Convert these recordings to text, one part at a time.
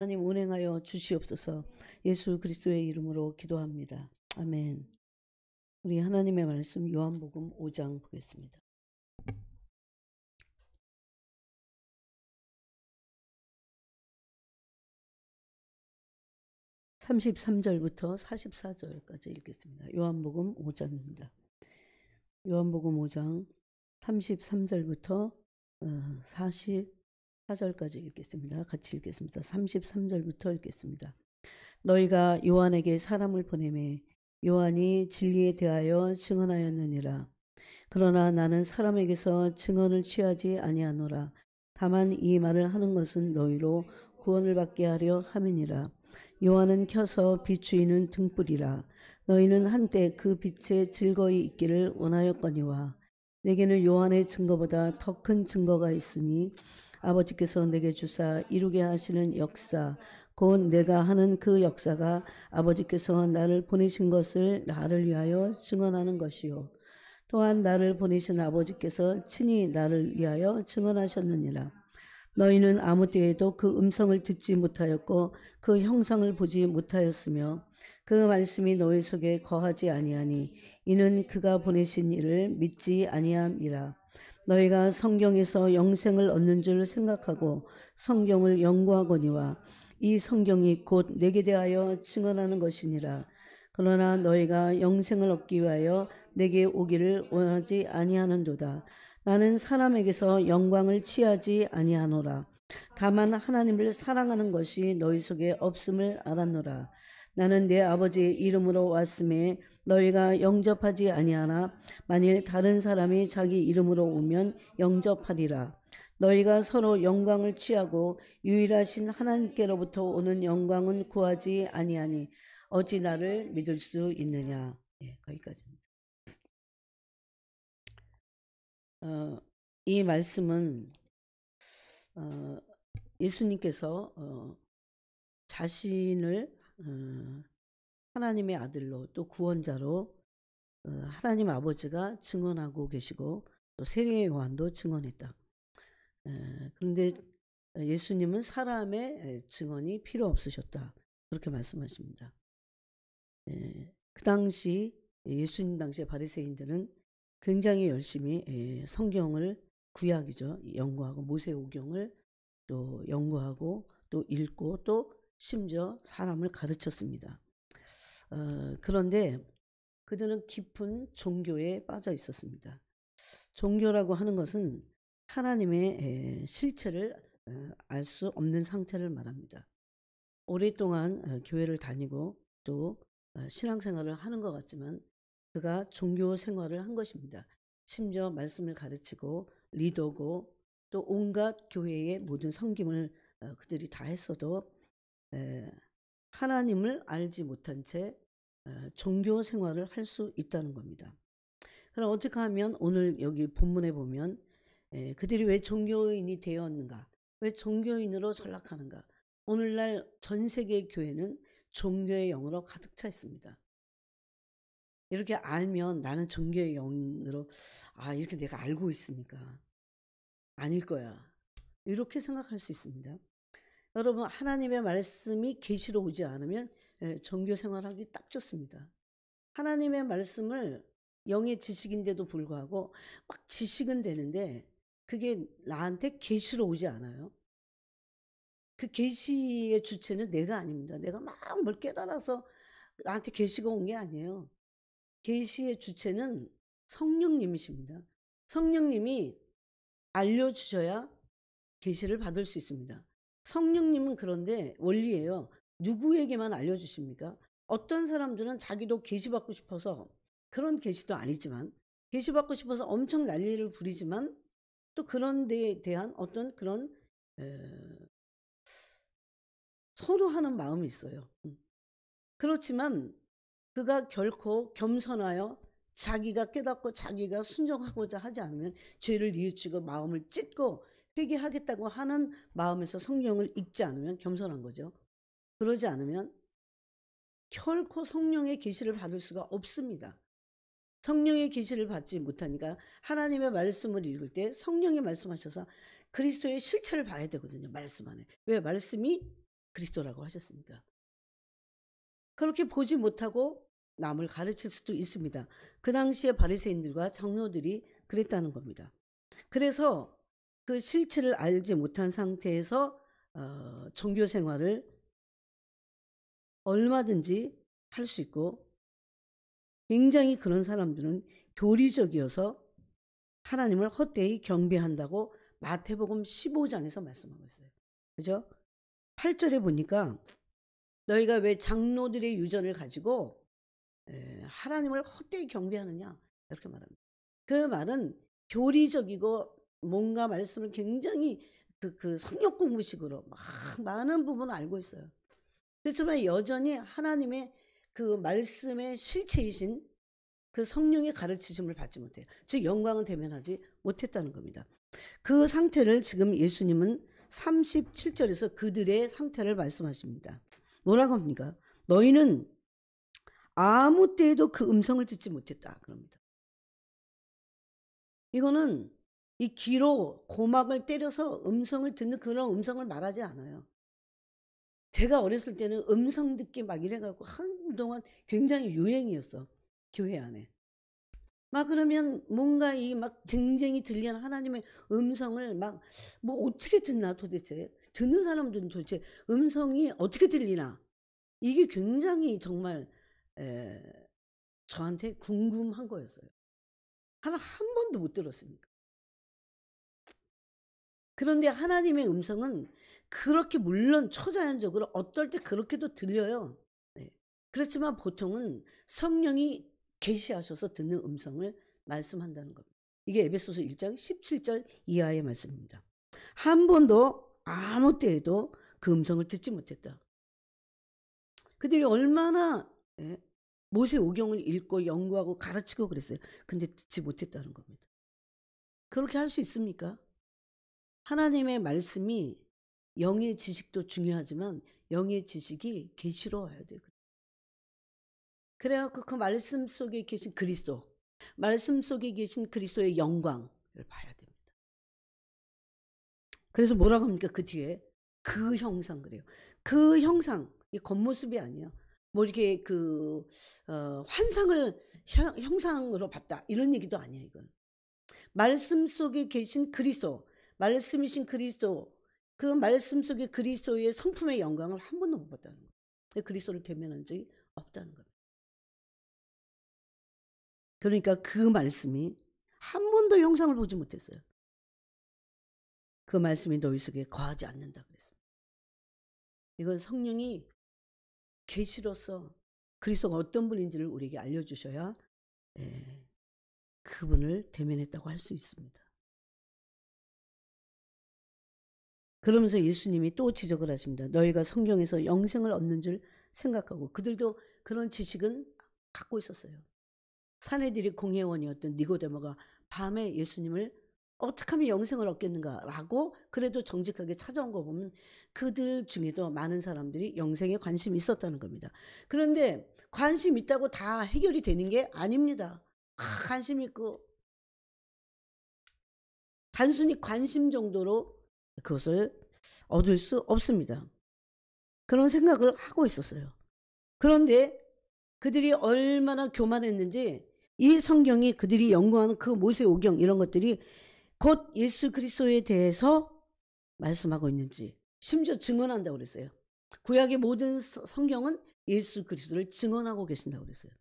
하나님 운행하여 주시옵소서. 예수 그리스도의 이름으로 기도합니다. 아멘. 우리 하나님의 말씀 요한복음 5장 보겠습니다. 33절부터 44절까지 읽겠습니다. 요한복음 5장입니다. 요한복음 5장 33절부터 44절까지 읽겠습니다. 같이 읽겠습니다. 33절부터 읽겠습니다. 너희가 요한에게 사람을 보내매 요한이 진리에 대하여 증언하였느니라. 그러나 나는 사람에게서 증언을 취하지 아니하노라. 다만 이 말을 하는 것은 너희로 구원을 받게 하려 함이니라. 요한은 켜서 비추이는 등불이라. 너희는 한때 그 빛에 즐거이 있기를 원하였거니와 내게는 요한의 증거보다 더 큰 증거가 있으니 아버지께서 내게 주사 이루게 하시는 역사 곧 내가 하는 그 역사가 아버지께서 나를 보내신 것을 나를 위하여 증언하는 것이요 또한 나를 보내신 아버지께서 친히 나를 위하여 증언하셨느니라. 너희는 아무 때에도 그 음성을 듣지 못하였고 그 형상을 보지 못하였으며 그 말씀이 너희 속에 거하지 아니하니 이는 그가 보내신 이를 믿지 아니함이라. 너희가 성경에서 영생을 얻는 줄 생각하고 성경을 연구하거니와 이 성경이 곧 내게 대하여 증언하는 것이니라. 그러나 너희가 영생을 얻기 위하여 내게 오기를 원하지 아니하는도다. 나는 사람에게서 영광을 취하지 아니하노라. 다만 하나님을 사랑하는 것이 너희 속에 없음을 알았노라. 나는 내 아버지의 이름으로 왔음에 너희가 영접하지 아니하나 만일 다른 사람이 자기 이름으로 오면 영접하리라. 너희가 서로 영광을 취하고 유일하신 하나님께로부터 오는 영광은 구하지 아니하니 어찌 나를 믿을 수 있느냐. 거기까지입니다. 이 말씀은 예수님께서 자신을 하나님의 아들로 또 구원자로 하나님 아버지가 증언하고 계시고 또 세례 요한도 증언했다. 그런데 예수님은 사람의 증언이 필요 없으셨다. 그렇게 말씀하십니다. 그 당시 예수님 당시의 바리새인들은 굉장히 열심히 성경을 구약이죠. 연구하고 모세오경을 또 연구하고 또 읽고 또 심지어 사람을 가르쳤습니다. 그런데 그들은 깊은 종교에 빠져 있었습니다. 종교라고 하는 것은 하나님의 실체를 알 수 없는 상태를 말합니다. 오랫동안 교회를 다니고 또 신앙생활을 하는 것 같지만 그가 종교 생활을 한 것입니다. 심지어 말씀을 가르치고 리더고 또 온갖 교회의 모든 섬김을 그들이 다 했어도 하나님을 알지 못한 채 종교 생활을 할 수 있다는 겁니다. 그럼 어떻게 하면 오늘 여기 본문에 보면 그들이 왜 종교인이 되었는가? 왜 종교인으로 전락하는가? 오늘날 전 세계 교회는 종교의 영으로 가득 차 있습니다. 이렇게 알면 나는 종교의 영으로 이렇게 내가 알고 있으니까 아닐 거야. 이렇게 생각할 수 있습니다. 여러분 하나님의 말씀이 계시로 오지 않으면 종교 생활하기 딱 좋습니다. 하나님의 말씀을 영의 지식인데도 불구하고 막 지식은 되는데 그게 나한테 계시로 오지 않아요. 그 계시의 주체는 내가 아닙니다. 내가 막 뭘 깨달아서 나한테 계시가 온 게 아니에요. 계시의 주체는 성령님이십니다. 성령님이 알려주셔야 계시를 받을 수 있습니다. 성령님은 그런데 원리예요. 누구에게만 알려주십니까? 어떤 사람들은 자기도 계시받고 싶어서 그런 계시도 아니지만 계시받고 싶어서 엄청 난리를 부리지만 또 그런 데에 대한 어떤 그런 선호하는 마음이 있어요. 그렇지만 그가 결코 겸손하여 자기가 깨닫고 자기가 순종하고자 하지 않으면 죄를 뉘우치고 마음을 찢고 회개하겠다고 하는 마음에서 성령을 읽지 않으면 겸손한 거죠. 그러지 않으면 결코 성령의 계시를 받을 수가 없습니다. 성령의 계시를 받지 못하니까 하나님의 말씀을 읽을 때 성령이 말씀하셔서 그리스도의 실체를 봐야 되거든요. 말씀 안에. 왜? 말씀이 그리스도라고 하셨으니까. 그렇게 보지 못하고 남을 가르칠 수도 있습니다. 그 당시에 바리새인들과 장로들이 그랬다는 겁니다. 그래서 그 실체를 알지 못한 상태에서 종교 생활을 얼마든지 할 수 있고, 굉장히 그런 사람들은 교리적이어서 하나님을 헛되이 경배한다고 마태복음 15장에서 말씀하고 있어요. 그죠? 8절에 보니까 너희가 왜 장로들의 유전을 가지고 하나님을 헛되이 경배하느냐 이렇게 말합니다. 그 말은 교리적이고 뭔가 말씀을 굉장히 그 성역 공부식으로 막 많은 부분을 알고 있어요. 그렇지만 여전히 하나님의 그 말씀의 실체이신 그 성령의 가르치심을 받지 못해요. 즉 영광은 대면하지 못했다는 겁니다. 그 상태를 지금 예수님은 37절에서 그들의 상태를 말씀하십니다. 뭐라고 합니까? 너희는 아무 때에도 그 음성을 듣지 못했다 그럽니다. 이거는 이 귀로 고막을 때려서 음성을 듣는 그런 음성을 말하지 않아요. 제가 어렸을 때는 음성 듣기 막 이래갖고 한동안 굉장히 유행이었어. 교회 안에. 막 그러면 뭔가 이 막 쟁쟁이 들리는 하나님의 음성을 막 뭐 어떻게 듣나 도대체. 듣는 사람들은 도대체 음성이 어떻게 들리나. 이게 굉장히 정말 저한테 궁금한 거였어요. 한 번도 못 들었으니까. 그런데 하나님의 음성은 그렇게 물론 초자연적으로 어떨 때 그렇게도 들려요. 네. 그렇지만 보통은 성령이 계시하셔서 듣는 음성을 말씀한다는 겁니다. 이게 에베소서 1장 17절 이하의 말씀입니다. 한 번도 아무 때에도 그 음성을 듣지 못했다. 그들이 얼마나 모세오경을 읽고 연구하고 가르치고 그랬어요. 근데 듣지 못했다는 겁니다. 그렇게 할 수 있습니까? 하나님의 말씀이 영의 지식도 중요하지만 영의 지식이 계시로 와야 돼요. 그래갖고 그 말씀 속에 계신 그리스도, 말씀 속에 계신 그리스도의 영광을 봐야 됩니다. 그래서 뭐라고 합니까? 그 뒤에 그 형상 그래요. 그 형상, 이 겉모습이 아니에요. 뭐 이렇게 환상을 형상으로 봤다 이런 얘기도 아니에요. 이건 말씀 속에 계신 그리스도, 말씀이신 그리스도, 그 말씀 속에 그리스도의 성품의 영광을 한 번도 못 봤다는 거예요. 그리스도를 대면한 적이 없다는 겁니다. 그러니까 그 말씀이 한 번도 형상을 보지 못했어요. 그 말씀이 너희 속에 거하지 않는다 그랬습니다. 이건 성령이 계시로서 그리스도가 어떤 분인지를 우리에게 알려주셔야 그분을 대면했다고 할 수 있습니다. 그러면서 예수님이 또 지적을 하십니다. 너희가 성경에서 영생을 얻는 줄 생각하고, 그들도 그런 지식은 갖고 있었어요. 사내들이 공회원이었던 니고데모가 밤에 예수님을 어떻게 하면 영생을 얻겠는가라고 그래도 정직하게 찾아온 거 보면 그들 중에도 많은 사람들이 영생에 관심이 있었다는 겁니다. 그런데 관심 있다고 다 해결이 되는 게 아닙니다. 관심 있고 단순히 관심 정도로 그것을 얻을 수 없습니다. 그런 생각을 하고 있었어요. 그런데 그들이 얼마나 교만했는지 이 성경이 그들이 연구하는 그 모세오경 이런 것들이 곧 예수 그리스도에 대해서 말씀하고 있는지 심지어 증언한다고 그랬어요. 구약의 모든 성경은 예수 그리스도를 증언하고 계신다고 그랬어요.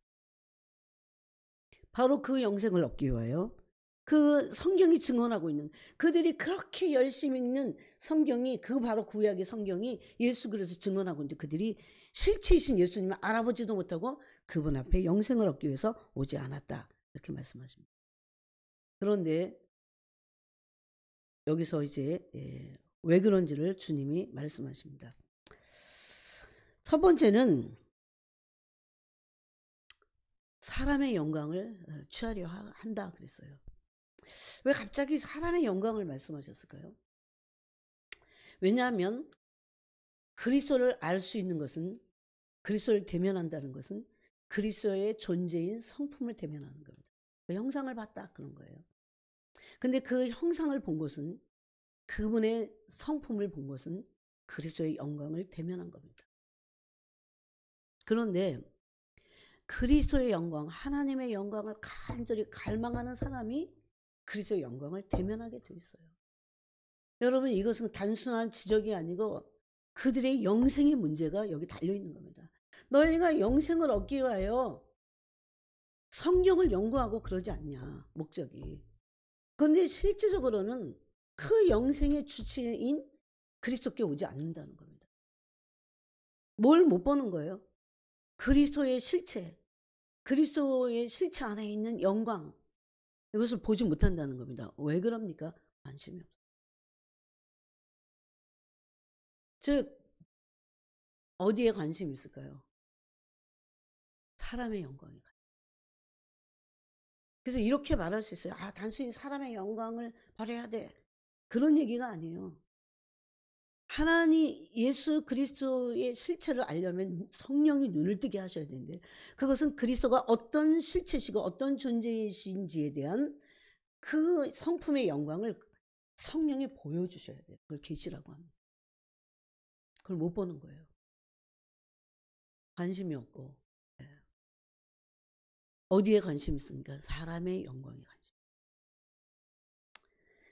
바로 그 영생을 얻기 위하여 그 성경이 증언하고 있는, 그들이 그렇게 열심히 읽는 성경이, 그 바로 구약의 성경이 예수 그리스도 증언하고 있는데 그들이 실체이신 예수님을 알아보지도 못하고 그분 앞에 영생을 얻기 위해서 오지 않았다 이렇게 말씀하십니다. 그런데 여기서 이제 왜 그런지를 주님이 말씀하십니다. 첫 번째는 사람의 영광을 취하려 한다 그랬어요. 왜 갑자기 사람의 영광을 말씀하셨을까요? 왜냐하면 그리스도를 알 수 있는 것은, 그리스도를 대면한다는 것은 그리스도의 존재인 성품을 대면하는 겁니다. 그 형상을 봤다 그런 거예요. 근데 그 형상을 본 것은, 그분의 성품을 본 것은 그리스도의 영광을 대면한 겁니다. 그런데 그리스도의 영광, 하나님의 영광을 간절히 갈망하는 사람이 그리스도의 영광을 대면하게 돼 있어요. 여러분, 이것은 단순한 지적이 아니고 그들의 영생의 문제가 여기 달려 있는 겁니다. 너희가 영생을 얻기 위하여 성경을 연구하고 그러지 않냐, 목적이. 그런데 실질적으로는 그 영생의 주체인 그리스도께 오지 않는다는 겁니다. 뭘 못 보는 거예요? 그리스도의 실체, 그리스도의 실체 안에 있는 영광, 이것을 보지 못한다는 겁니다. 왜 그럽니까? 관심이 없어요. 즉 어디에 관심이 있을까요? 사람의 영광에. 그래서 이렇게 말할 수 있어요. 아, 단순히 사람의 영광을 바라야 돼. 그런 얘기가 아니에요. 하나님 예수 그리스도의 실체를 알려면 성령이 눈을 뜨게 하셔야 되는데, 그것은 그리스도가 어떤 실체시고 어떤 존재이신지에 대한 그 성품의 영광을 성령이 보여주셔야 돼요. 그걸 계시라고 합니다. 그걸 못 보는 거예요. 관심이 없고. 네. 어디에 관심이 있습니까? 사람의 영광에 관심.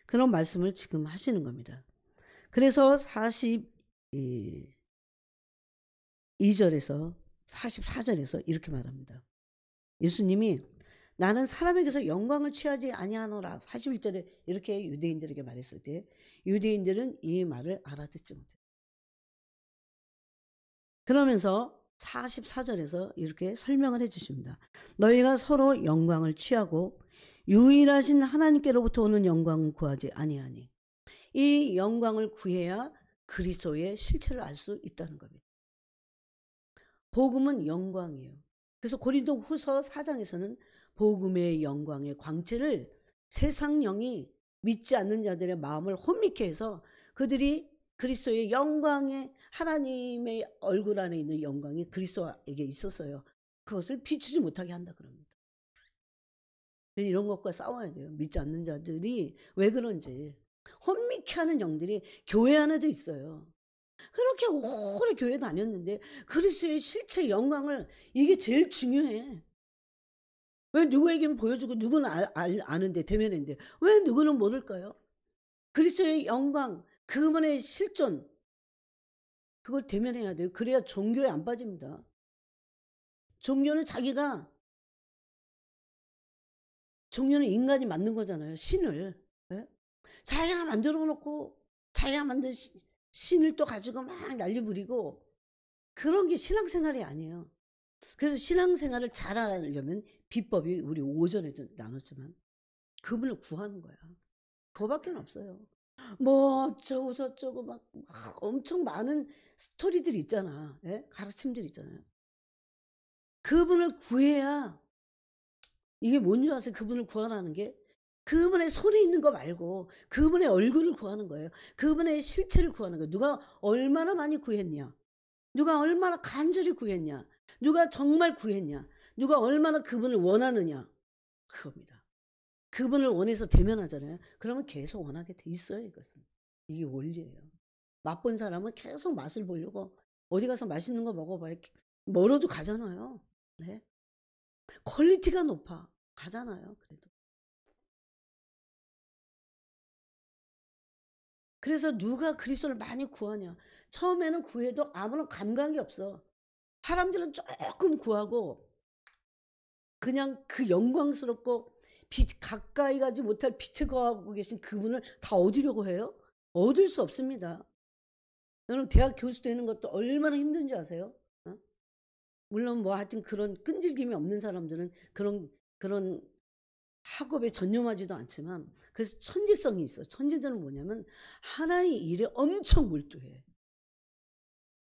그런 말씀을 지금 하시는 겁니다. 그래서 42절에서 44절에서 이렇게 말합니다. 예수님이 나는 사람에게서 영광을 취하지 아니하노라. 41절에 이렇게 유대인들에게 말했을 때 유대인들은 이 말을 알아듣지 못해요. 그러면서 44절에서 이렇게 설명을 해 주십니다. 너희가 서로 영광을 취하고 유일하신 하나님께로부터 오는 영광을 구하지 아니하니. 이 영광을 구해야 그리스도의 실체를 알 수 있다는 겁니다. 복음은 영광이에요. 그래서 고린도 후서 4장에서는 복음의 영광의 광채를 세상 영이 믿지 않는 자들의 마음을 혼미케 해서 그들이 그리스도의 영광의 하나님의 얼굴 안에 있는 영광이 그리스도에게 있었어요. 그것을 비추지 못하게 한다 그럽니다. 이런 것과 싸워야 돼요. 믿지 않는 자들이 왜 그런지. 혼미케 하는 영들이 교회 안에도 있어요. 그렇게 오래 교회 다녔는데 그리스도의 실체 영광을, 이게 제일 중요해. 왜 누구에게는 보여주고 누구는 아는데 대면했는데 왜 누구는 모를까요? 그리스도의 영광, 그분의 실존, 그걸 대면해야 돼요. 그래야 종교에 안 빠집니다. 종교는 인간이 만든 거잖아요. 신을. 네? 자기가 만들어 놓고 자기가 만든 신을 또 가지고 막 난리 부리고, 그런 게 신앙생활이 아니에요. 그래서 신앙생활을 잘하려면 비법이 우리 오전에도 나눴지만 그분을 구하는 거야. 그거밖에 없어요. 뭐 어쩌고 저쩌고 막 엄청 많은 스토리들이 있잖아. 예? 가르침들이 있잖아요. 그분을 구해야, 이게 뭔지 아세요? 그분을 구하라는 게 그분의 손에 있는 거 말고 그분의 얼굴을 구하는 거예요. 그분의 실체를 구하는 거예요. 누가 얼마나 많이 구했냐, 누가 얼마나 간절히 구했냐, 누가 정말 구했냐, 누가 얼마나 그분을 원하느냐, 그겁니다. 그분을 원해서 대면하잖아요. 그러면 계속 원하게 돼 있어요. 이것은. 이게 원리예요. 맛본 사람은 계속 맛을 보려고 어디 가서 맛있는 거 먹어봐요. 멀어도 가잖아요. 네. 퀄리티가 높아. 가잖아요. 그래도. 그래서 누가 그리스도를 많이 구하냐. 처음에는 구해도 아무런 감각이 없어. 사람들은 조금 구하고 그냥 그 영광스럽고 가까이 가지 못할 빛에 거하고 계신 그분을 다 얻으려고 해요? 얻을 수 없습니다. 여러분, 대학 교수 되는 것도 얼마나 힘든지 아세요? 어? 물론 뭐 하여튼 그런 끈질김이 없는 사람들은 그런 학업에 전념하지도 않지만, 그래서 천지성이 있어. 천지들은 뭐냐면 하나의 일에 엄청 몰두해.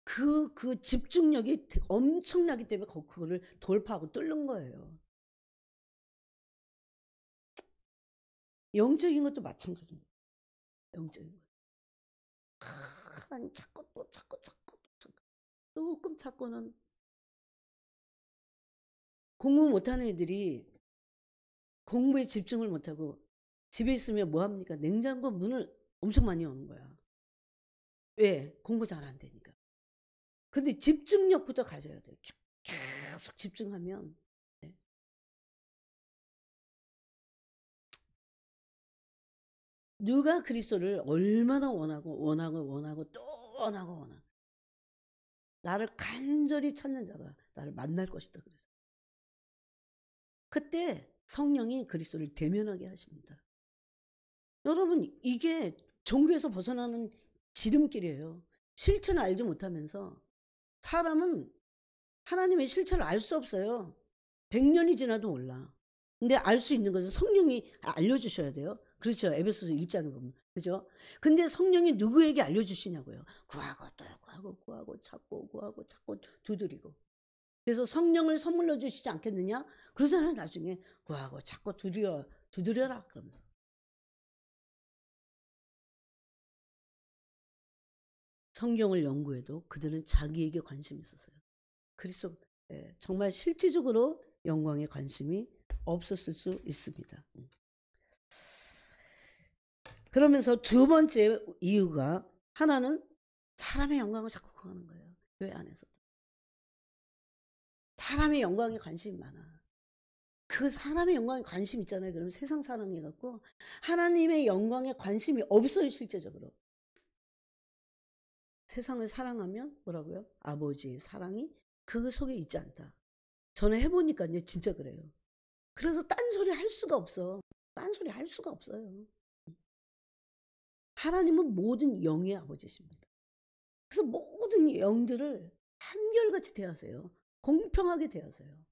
그 집중력이 엄청나기 때문에 그거를 돌파하고 뚫는 거예요. 영적인 것도 마찬가지입니다. 영적인 것. 하나님 찾고 또 찾고 조금 찾고는. 공부 못하는 애들이 공부에 집중을 못하고 집에 있으면 뭐합니까? 냉장고 문을 엄청 많이 여는 거야. 왜? 공부 잘 안 되니까. 근데 집중력부터 가져야 돼요. 계속 집중하면. 네. 누가 그리스도를 얼마나 원하고 또 원하고 나를 간절히 찾는 자가 나를 만날 것이다 그래서. 그때 성령이 그리스도를 대면하게 하십니다. 여러분 이게 종교에서 벗어나는 지름길이에요. 실체는 알지 못하면서 사람은 하나님의 실체를 알 수 없어요. 100년이 지나도 몰라. 근데 알 수 있는 것은 성령이 알려주셔야 돼요. 그렇죠. 에베소서 1장에 보면. 그죠? 근데 성령이 누구에게 알려주시냐고요. 구하고 또 구하고 찾고 두드리고. 그래서 성령을 선물로 주시지 않겠느냐? 그러잖아요. 나중에 구하고 찾고 두드려라 그러면서. 성경을 연구해도 그들은 자기에게 관심이 있었어요. 그리스도 정말 실질적으로 영광에 관심이 없었을 수 있습니다. 그러면서 두 번째 이유가 하나는 사람의 영광을 자꾸 구하는 거예요. 교회 안에서도. 사람의 영광에 관심이 많아. 그 사람의 영광에 관심 있잖아요. 그러면 세상 사랑해갖고 하나님의 영광에 관심이 없어요. 실제적으로. 세상을 사랑하면 뭐라고요? 아버지의 사랑이 그 속에 있지 않다. 저는 해보니까요. 진짜 그래요. 그래서 딴소리 할 수가 없어. 딴소리 할 수가 없어요. 하나님은 모든 영의 아버지십니다. 그래서 모든 영들을 한결같이 대하세요. 공평하게 대하세요.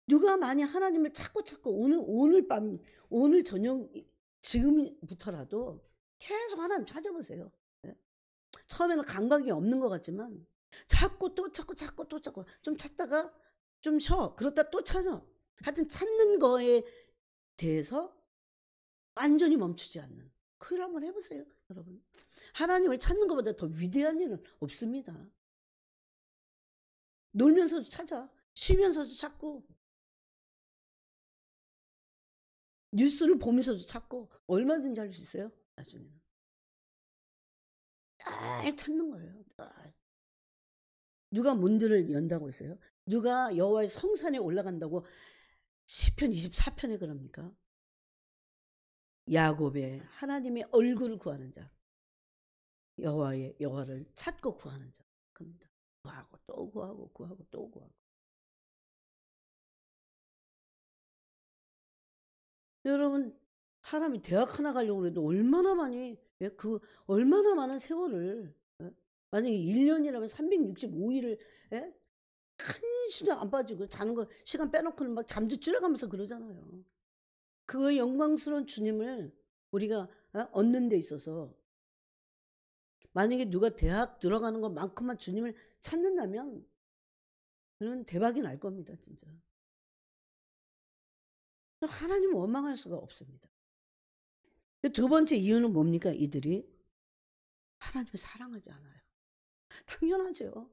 누가 만약 하나님을 찾고 오늘 밤 오늘 저녁 지금부터라도 계속 하나님 찾아보세요. 네? 처음에는 감각이 없는 것 같지만 찾고 또 찾고 좀 찾다가 좀 쉬어. 그러다 또 찾아. 하여튼 찾는 거에 대해서 완전히 멈추지 않는. 그걸 한번 해보세요, 여러분. 하나님을 찾는 것보다 더 위대한 일은 없습니다. 놀면서도 찾아. 쉬면서도 찾고. 뉴스를 보면서도 찾고. 얼마든지 할 수 있어요, 나중에는. 잘 찾는 거예요. 누가 문들을 연다고 했어요? 누가 여호와의 성산에 올라간다고 시편 24편에 그럽니까? 야곱의 하나님의 얼굴을 구하는 자. 여호와를 찾고 구하는 자. 겁니다. 구하고 또 구하고. 여러분 사람이 대학 하나 가려고 해도 얼마나 많이 얼마나 많은 세월을 만약에 1년이라면 365일을 한 시간 안 빠지고 자는 거 시간 빼놓고는 막 잠도 줄여가면서 그러잖아요. 그 영광스러운 주님을 우리가 얻는 데 있어서 만약에 누가 대학 들어가는 것만큼만 주님을 찾는다면 그는 대박이 날 겁니다. 진짜. 하나님을 원망할 수가 없습니다. 두 번째 이유는 뭡니까? 이들이 하나님을 사랑하지 않아요. 당연하죠.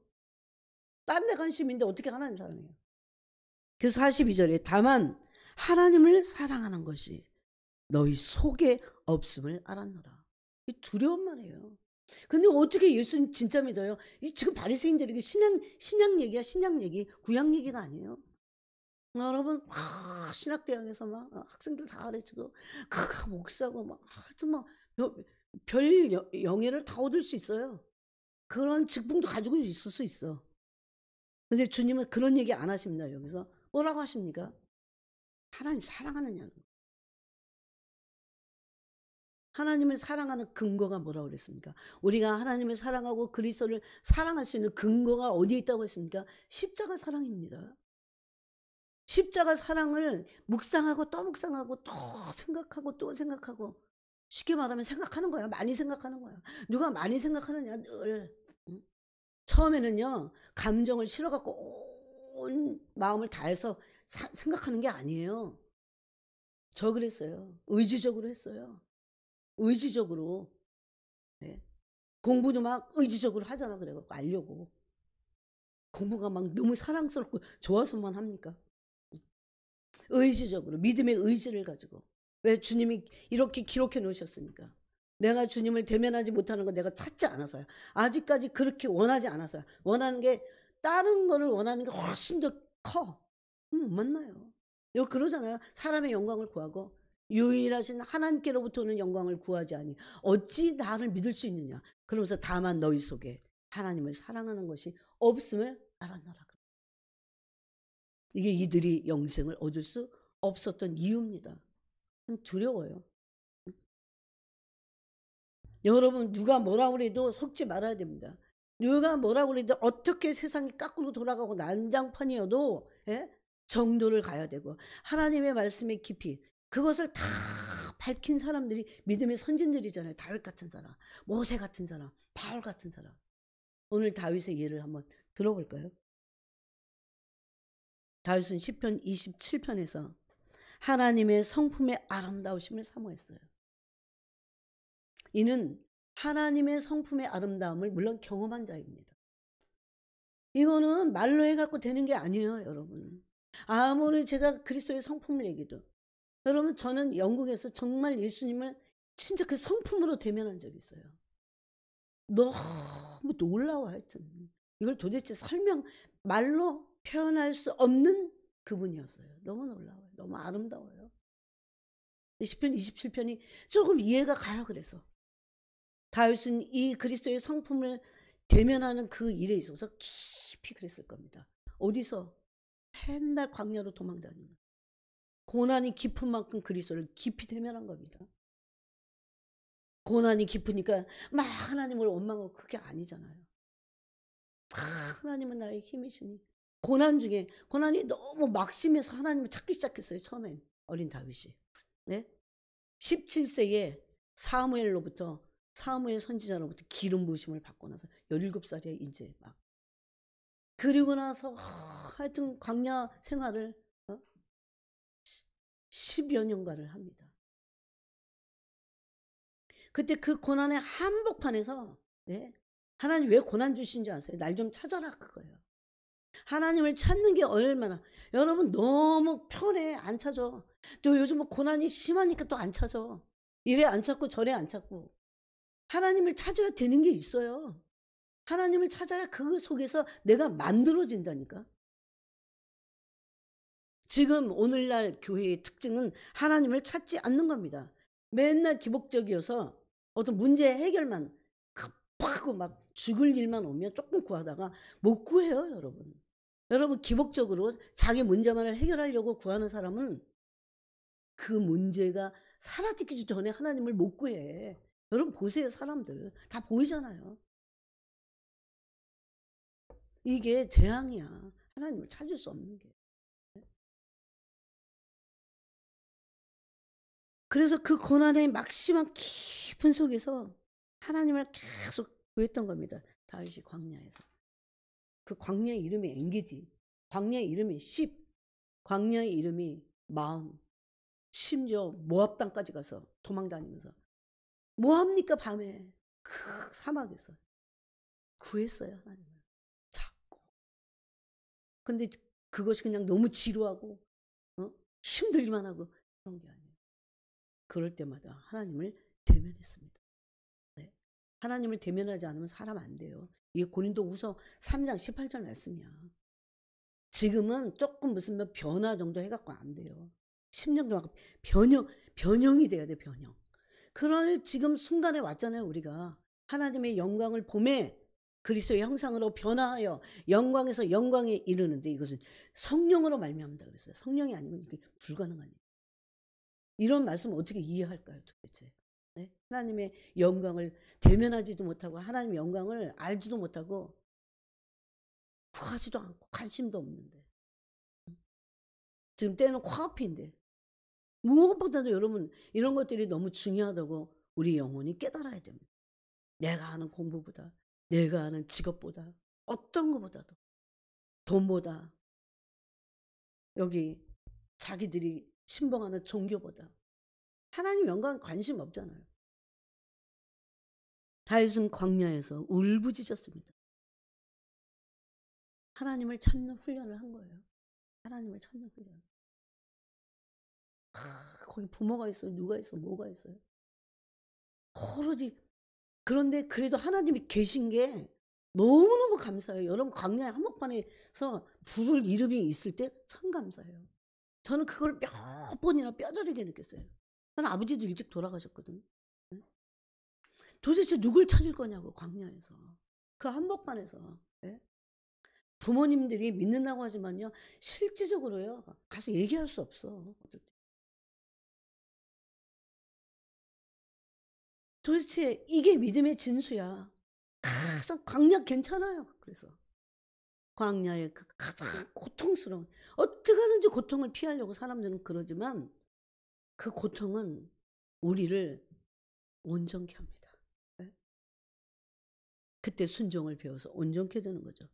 딴 데 관심인데 어떻게 하나님 사랑해요? 그래서 42절에 다만 하나님을 사랑하는 것이 너희 속에 없음을 알았노라. 두려운 말이에요. 근데 어떻게 예수님 진짜 믿어요? 지금 바리새인들에게 신약 얘기야. 신약 얘기. 구약 얘기가 아니에요. 여러분 신학대학에서 막 학생들 다 가르치고 목사고 막 하여튼 막 별 영예를 다 얻을 수 있어요. 그런 직분도 가지고 있을 수 있어. 근데 주님은 그런 얘기 안 하십니다. 여기서 뭐라고 하십니까? 하나님 사랑하느냐는. 하나님을 사랑하는 근거가 뭐라고 그랬습니까? 우리가 하나님을 사랑하고 그리스도를 사랑할 수 있는 근거가 어디에 있다고 했습니까? 십자가 사랑입니다. 십자가 사랑을 묵상하고 또 생각하고 또 생각하고 쉽게 말하면 생각하는 거야. 많이 생각하는 거야. 누가 많이 생각하느냐 늘. 처음에는요. 감정을 실어갖고 온 마음을 다해서 생각하는 게 아니에요. 저 그랬어요. 의지적으로 했어요. 의지적으로. 네. 공부도 막 의지적으로 하잖아. 그래갖고 알려고. 공부가 막 너무 사랑스럽고 좋아서만 합니까? 의지적으로 믿음의 의지를 가지고. 왜 주님이 이렇게 기록해 놓으셨습니까? 내가 주님을 대면하지 못하는 건 내가 찾지 않아서요. 아직까지 그렇게 원하지 않아서요. 원하는 게 다른 거를 원하는 게 훨씬 더 커. 못 만나요. 여기 그러잖아요. 사람의 영광을 구하고 유일하신 하나님께로부터 오는 영광을 구하지 아니 어찌 나를 믿을 수 있느냐. 그러면서 다만 너희 속에 하나님을 사랑하는 것이 없음을 알았노라. 이게 이들이 영생을 얻을 수 없었던 이유입니다. 두려워요. 여러분 누가 뭐라고 해도 속지 말아야 됩니다. 누가 뭐라고 해도 어떻게 세상이 거꾸로 돌아가고 난장판이어도 정도를 가야 되고 하나님의 말씀의 깊이 그것을 다 밝힌 사람들이 믿음의 선진들이잖아요. 다윗 같은 사람, 모세 같은 사람, 바울 같은 사람. 오늘 다윗의 예를 한번 들어볼까요? 다윗은 시편 27편에서 하나님의 성품의 아름다우심을 사모했어요. 이는 하나님의 성품의 아름다움을 물론 경험한 자입니다. 이거는 말로 해갖고 되는 게 아니에요, 여러분. 아무리 제가 그리스도의 성품을 얘기도. 여러분, 저는 영국에서 정말 예수님을 진짜 그 성품으로 대면한 적이 있어요. 너무 놀라워 하여튼. 이걸 도대체 말로 표현할 수 없는 그분이었어요. 너무 놀라워요. 너무 아름다워요. 시편 27편이 조금 이해가 가요, 그래서. 다윗은 이 그리스도의 성품을 대면하는 그 일에 있어서 깊이 그랬을 겁니다. 어디서? 맨날 광야로 도망다니는. 고난이 깊은 만큼 그리스도를 깊이 대면한 겁니다. 고난이 깊으니까 막 하나님을 원망하고 그게 아니잖아요. 하나님은 나의 힘이시니. 고난이 너무 막심해서 하나님을 찾기 시작했어요. 처음엔 어린 다윗이. 네? 17세에 사무엘 선지자로부터 기름 부으심을 받고 나서 17살이에 이제 막 그리고 나서 하여튼 광야 생활을 10여 년간을 합니다. 그때 그 고난의 한복판에서 하나님 왜 고난 주신 줄 아세요? 날 좀 찾아라 그거예요. 하나님을 찾는 게 얼마나 여러분 너무 편해 안 찾아. 또 요즘 고난이 심하니까 또 안 찾아. 이래 안 찾고 저래 안 찾고 하나님을 찾아야 되는 게 있어요. 하나님을 찾아야 그 속에서 내가 만들어진다니까. 지금 오늘날 교회의 특징은 하나님을 찾지 않는 겁니다. 맨날 기복적이어서 어떤 문제 해결만 급하고 막 죽을 일만 오면 조금 구하다가 못 구해요, 여러분. 여러분 기복적으로 자기 문제만을 해결하려고 구하는 사람은 그 문제가 사라지기 전에 하나님을 못 구해. 여러분 보세요, 사람들. 다 보이잖아요. 이게 재앙이야. 하나님을 찾을 수 없는 게. 그래서 그 고난의 막심한 깊은 속에서 하나님을 계속 구했던 겁니다. 다윗이 광야에서. 그 광야의 이름이 엔게디, 광야의 이름이 광야의 이름이 마음, 심지어 모압 땅까지 가서 도망다니면서 뭐합니까 밤에 그 사막에서 구했어요 하나님을 찾고. 근데 그것이 그냥 너무 지루하고 힘들기만 하고 그런 게 아니에요. 그럴 때마다 하나님을 대면했습니다. 네. 하나님을 대면하지 않으면 사람 안 돼요. 이게 고린도후서 3장 18절 말씀이야. 지금은 조금 무슨 변화 정도 해갖고 안 돼요. 10년 동안 변형이 돼야 돼, 변형. 그럴 지금 순간에 왔잖아요, 우리가. 하나님의 영광을 봄에 그리스도의 형상으로 변화하여 영광에서 영광에 이르는데 이것은 성령으로 말미암다 그랬어요. 성령이 아니면 이게 불가능한 일이에요. 이런 말씀을 어떻게 이해할까요, 도대체? 네? 하나님의 영광을 대면하지도 못하고 하나님의 영광을 알지도 못하고 구하지도 않고 관심도 없는데 지금 때는 코앞인데 무엇보다도 여러분 이런 것들이 너무 중요하다고 우리 영혼이 깨달아야 됩니다. 내가 하는 공부보다 내가 하는 직업보다 어떤 것보다도 돈보다 여기 자기들이 신봉하는 종교보다 하나님 영광 관심 없잖아요. 다윗은 광야에서 울부짖었습니다. 하나님을 찾는 훈련을 한 거예요. 하나님을 찾는 훈련. 거기 부모가 있어요. 누가 있어? 뭐가 있어요? 오로지. 그런데 그래도 하나님이 계신 게 너무너무 감사해요. 여러분 광야의 한복판에서 부를 이름이 있을 때 참 감사해요. 저는 그걸 몇 번이나 뼈저리게 느꼈어요. 저는 아버지도 일찍 돌아가셨거든. 예? 도대체 누굴 찾을 거냐고 광야에서. 그 한복판에서. 예? 부모님들이 믿는다고 하지만요. 실질적으로요. 가서 얘기할 수 없어. 도대체 이게 믿음의 진수야. 그래서 광야 괜찮아요. 그래서 광야의 그 가장 고통스러운, 어떻게 하든지 고통을 피하려고 사람들은 그러지만 그 고통은 우리를 온전케 합니다. 예? 그때 순종을 배워서 온전케 되는 거죠.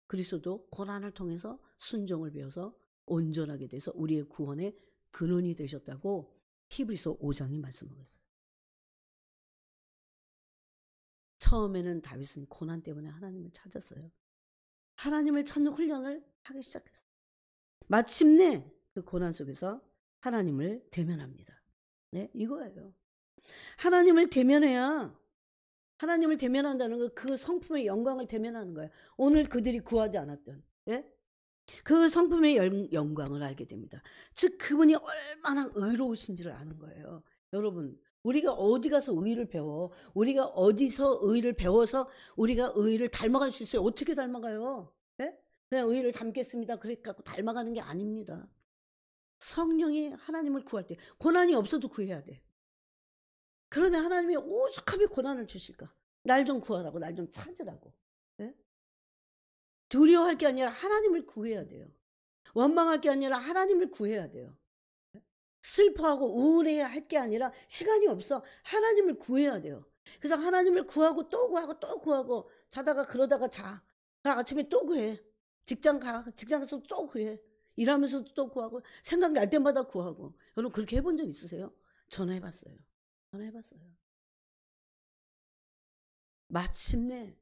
그리스도도 고난을 통해서 순종을 배워서 온전하게 돼서 우리의 구원의 근원이 되셨다고 히브리서 5장이 말씀하고 있어요. 처음에는 다윗은 고난 때문에 하나님을 찾았어요. 하나님을 찾는 훈련을 하기 시작했어요. 마침내 그 고난 속에서 하나님을 대면합니다. 네, 이거예요. 하나님을 대면해야, 하나님을 대면한다는 건 그 성품의 영광을 대면하는 거예요. 오늘 그들이 구하지 않았던, 예? 그 성품의 영광을 알게 됩니다. 즉 그분이 얼마나 의로우신지를 아는 거예요. 여러분, 우리가 어디 가서 의를 배워? 우리가 어디서 의를 배워서 우리가 의를 닮아갈 수 있어요? 어떻게 닮아가요? 예? 그냥 의를 닮겠습니다. 그래갖고 닮아가는 게 아닙니다. 성령이 하나님을 구할 때 고난이 없어도 구해야 돼. 그런데 하나님이 오죽하면 고난을 주실까? 날 좀 구하라고, 날 좀 찾으라고. 예? 두려워할 게 아니라 하나님을 구해야 돼요. 원망할 게 아니라 하나님을 구해야 돼요. 슬퍼하고 우울해야 할 게 아니라 시간이 없어. 하나님을 구해야 돼요. 그래서 하나님을 구하고 또 구하고 또 구하고 자다가 그러다가 자. 그럼 아침에 또 구해. 직장 가. 직장 가서 또 구해. 일하면서도 또 구하고 생각날 때마다 구하고. 여러분 그렇게 해본 적 있으세요? 전화해봤어요. 전화해봤어요. 마침내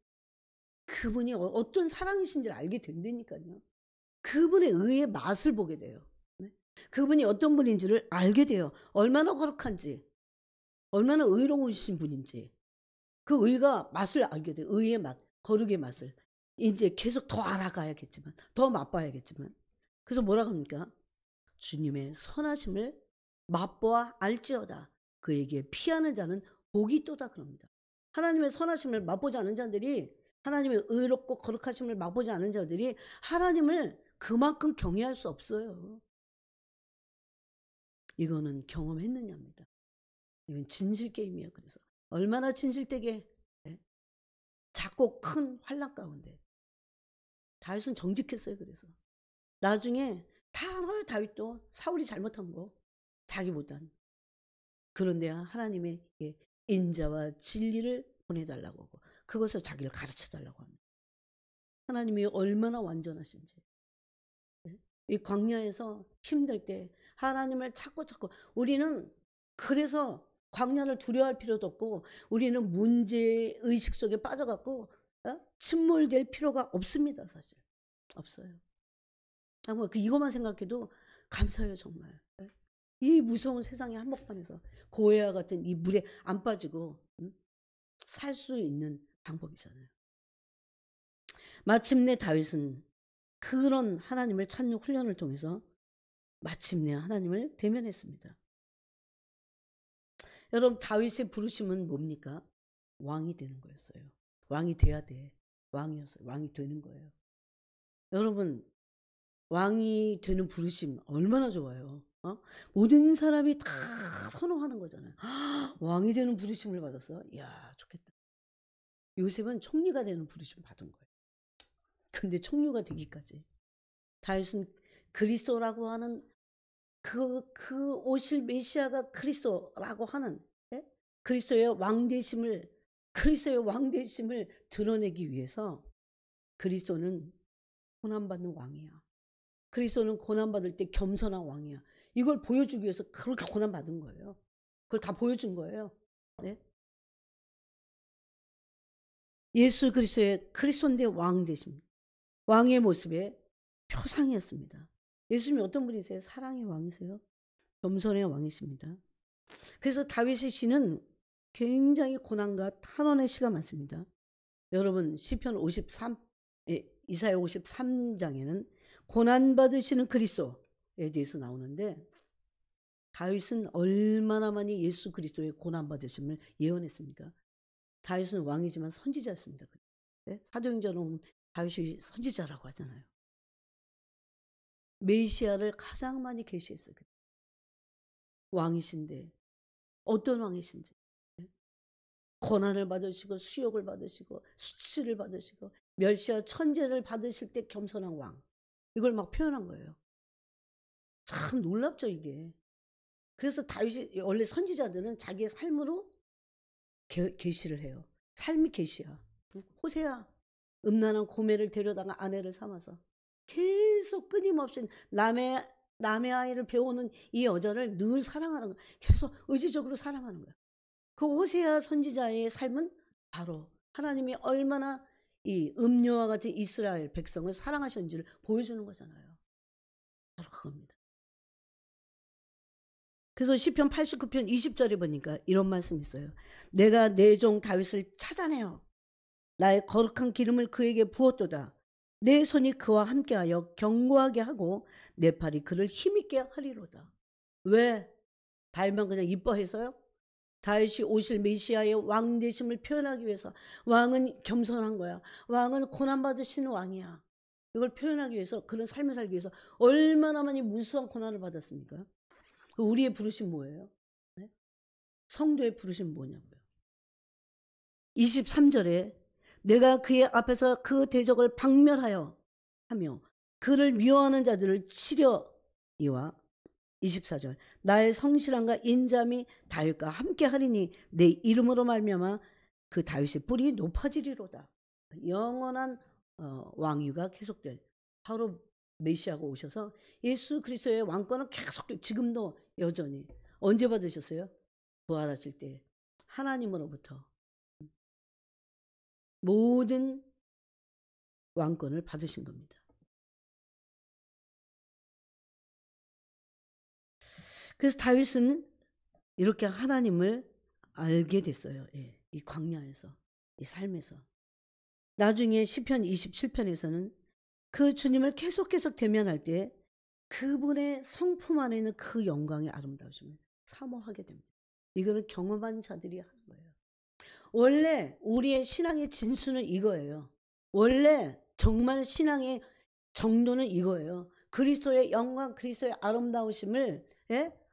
그분이 어떤 사랑이신지를 알게 된다니까요. 그분의 의의 맛을 보게 돼요. 네? 그분이 어떤 분인지를 알게 돼요. 얼마나 거룩한지, 얼마나 의로우신 분인지. 그 의가 맛을 알게 돼요. 의의 맛, 거룩의 맛을. 이제 계속 더 알아가야겠지만, 더 맛봐야겠지만. 그래서 뭐라고 합니까? 주님의 선하심을 맛보아 알지어다. 그에게 피하는 자는 복이 있도다 그럽니다. 하나님의 선하심을 맛보지 않은 자들이, 하나님의 의롭고 거룩하심을 맛보지 않은 자들이 하나님을 그만큼 경외할 수 없어요. 이거는 경험했느냐입니다. 이건 진실 게임이에요. 그래서 얼마나 진실되게, 네? 작고 큰 환난 가운데 다윗은 정직했어요. 그래서 나중에 다 알아요. 다윗도 사울이 잘못한 거 자기보단. 그런데 하나님의 인자와 진리를 보내달라고 하고 그것을 자기를 가르쳐달라고 합니다. 하나님이 얼마나 완전하신지. 네? 이 광야에서 힘들 때 하나님을 찾고 우리는 그래서 광야를 두려워할 필요도 없고 우리는 문제의식 속에 빠져갖고 침몰될 필요가 없습니다. 사실 없어요. 정말 이것만 생각해도 감사해요. 정말. 이 무서운 세상의 한복판에서 고해와 같은 이 물에 안 빠지고 살 수 있는 방법이잖아요. 마침내 다윗은 그런 하나님을 찾는 훈련을 통해서 마침내 하나님을 대면했습니다. 여러분 다윗의 부르심은 뭡니까? 왕이 되는 거였어요. 왕이 돼야 돼. 왕이었어요. 왕이 되는 거예요. 여러분 왕이 되는 부르심 얼마나 좋아요. 모든 사람이 다 선호하는 거잖아요. 왕이 되는 부르심을 받았어. 이야 좋겠다. 요셉은 총리가 되는 부르심 받은 거예요. 근데 총리가 되기까지 다윗은 그리스도라고 하는 그 오실 메시아가 그리스도라고 하는 그리스도의 왕되심을 드러내기 위해서 그리스도는 고난받는 왕이야. 그리스도는 고난받을 때 겸손한 왕이야. 이걸 보여주기 위해서 그렇게 고난받은 거예요. 그걸 다 보여준 거예요. 네? 예수 그리스도의 그리스도인데 왕 되십니다. 왕의 모습의 표상이었습니다. 예수님이 어떤 분이세요? 사랑의 왕이세요. 겸손의 왕이십니다. 그래서 다윗의 시는 굉장히 고난과 탄원의 시가 많습니다. 여러분 시편 53, 이사야 53장에는 고난 받으시는 그리스도에 대해서 나오는데 다윗은 얼마나 많이 예수 그리스도의 고난 받으심을 예언했습니까? 다윗은 왕이지만 선지자였습니다. 사도행전은 다윗이 선지자라고 하잖아요. 메시아를 가장 많이 계시했어요. 왕이신데 어떤 왕이신지, 고난을 받으시고 수욕을 받으시고 수치를 받으시고 멸시와 천재를 받으실 때 겸손한 왕, 이걸 막 표현한 거예요. 참 놀랍죠 이게. 그래서 다윗이 원래 선지자들은 자기의 삶으로 계시를 해요. 삶이 계시야. 호세아 음란한 고매를 데려다가 아내를 삼아서 계속 끊임없이 남의 아이를 배우는 이 여자를 늘 사랑하는 거야. 계속 의지적으로 사랑하는 거야. 그 호세아 선지자의 삶은 바로 하나님이 얼마나 이 음녀와 같은 이스라엘 백성을 사랑하셨는지를 보여주는 거잖아요. 바로 그겁니다. 그래서 시편 89편 20절에 보니까 이런 말씀이 있어요. 내가 내 종 다윗을 찾아내어 나의 거룩한 기름을 그에게 부었도다. 내 손이 그와 함께하여 견고하게 하고 내 팔이 그를 힘있게 하리로다. 왜? 다윗만 그냥 이뻐해서요? 다윗이 오실 메시아의 왕 되심을 표현하기 위해서. 왕은 겸손한 거야. 왕은 고난받으시는 왕이야. 이걸 표현하기 위해서, 그런 삶을 살기 위해서 얼마나 많이 무수한 고난을 받았습니까? 우리의 부르심 뭐예요? 네? 성도의 부르심 뭐냐고요? 23절에 내가 그의 앞에서 그 대적을 박멸하여 하며 그를 미워하는 자들을 치려니와 24절 나의 성실함과 인자함이 다윗과 함께 하리니 내 이름으로 말미암아 그 다윗의 뿔이 높아지리로다. 영원한 왕위가 계속될, 바로 메시아가 오셔서 예수 그리스도의 왕권은 계속 지금도 여전히. 언제 받으셨어요? 부활하실 때 하나님으로부터 모든 왕권을 받으신 겁니다. 그래서 다윗은 이렇게 하나님을 알게 됐어요. 예, 이 광야에서, 이 삶에서. 나중에 시편 27편에서는 그 주님을 계속 대면할 때 그분의 성품 안에 있는 그 영광의 아름다우심을 사모하게 됩니다. 이거는 경험한 자들이 하는 거예요. 원래 우리의 신앙의 진수는 이거예요. 원래 정말 신앙의 정도는 이거예요. 그리스도의 영광, 그리스도의 아름다우심을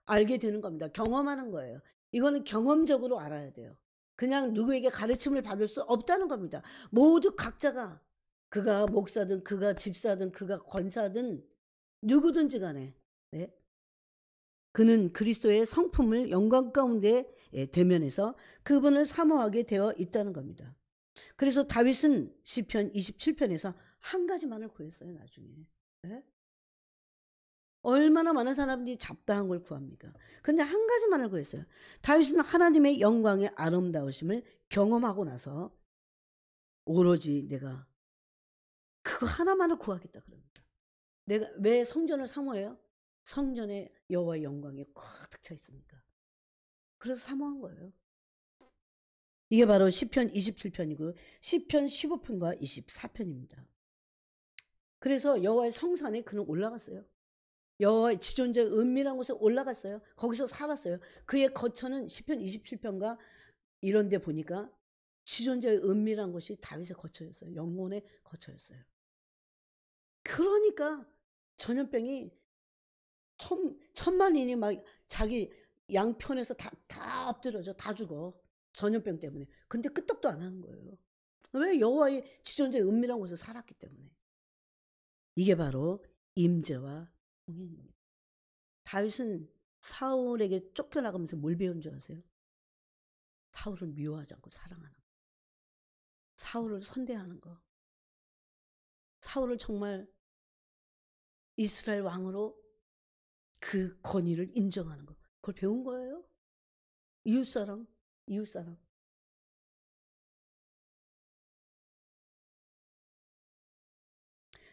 알게 되는 겁니다. 경험하는 거예요. 이거는 경험적으로 알아야 돼요. 그냥 누구에게 가르침을 받을 수 없다는 겁니다. 모두 각자가, 그가 목사든 그가 집사든 그가 권사든 누구든지 간에 그는 그리스도의 성품을 영광 가운데 대면해서 그분을 사모하게 되어 있다는 겁니다. 그래서 다윗은 시편 27편에서 한 가지만을 구했어요. 나중에. 얼마나 많은 사람들이 잡다한 걸 구합니까? 근데 한 가지만을 구했어요. 다윗은 하나님의 영광의 아름다우심을 경험하고 나서 오로지 내가 그거 하나만을 구하겠다 그럽니다. 내가 왜 성전을 사모해요? 성전에 여호와의 영광이 꽉 차 있으니까. 그래서 사모한 거예요. 이게 바로 시편 27편이고 시편 15편과 24편입니다. 그래서 여호와의 성산에 그는 올라갔어요. 여호와의 지존자의 은밀한 곳에 올라갔어요. 거기서 살았어요. 그의 거처는 시편 27편과 이런 데 보니까 지존자의 은밀한 곳이 다윗의 거처였어요. 영혼의 거처였어요. 그러니까 전염병이 천만인이 막 자기 양편에서 다 엎드려져, 다 죽어. 전염병 때문에. 근데 끄떡도 안 하는 거예요. 왜? 여호와의 지존자의 은밀한 곳에 살았기 때문에. 이게 바로 임재와 동행입니다. 다윗은 사울에게 쫓겨나가면서 뭘 배운 줄 아세요? 사울을 미워하지 않고 사랑하는 거. 사울을 선대하는 거. 사울을 정말 이스라엘 왕으로 그 권위를 인정하는 거. 그걸 배운 거예요. 이웃사랑.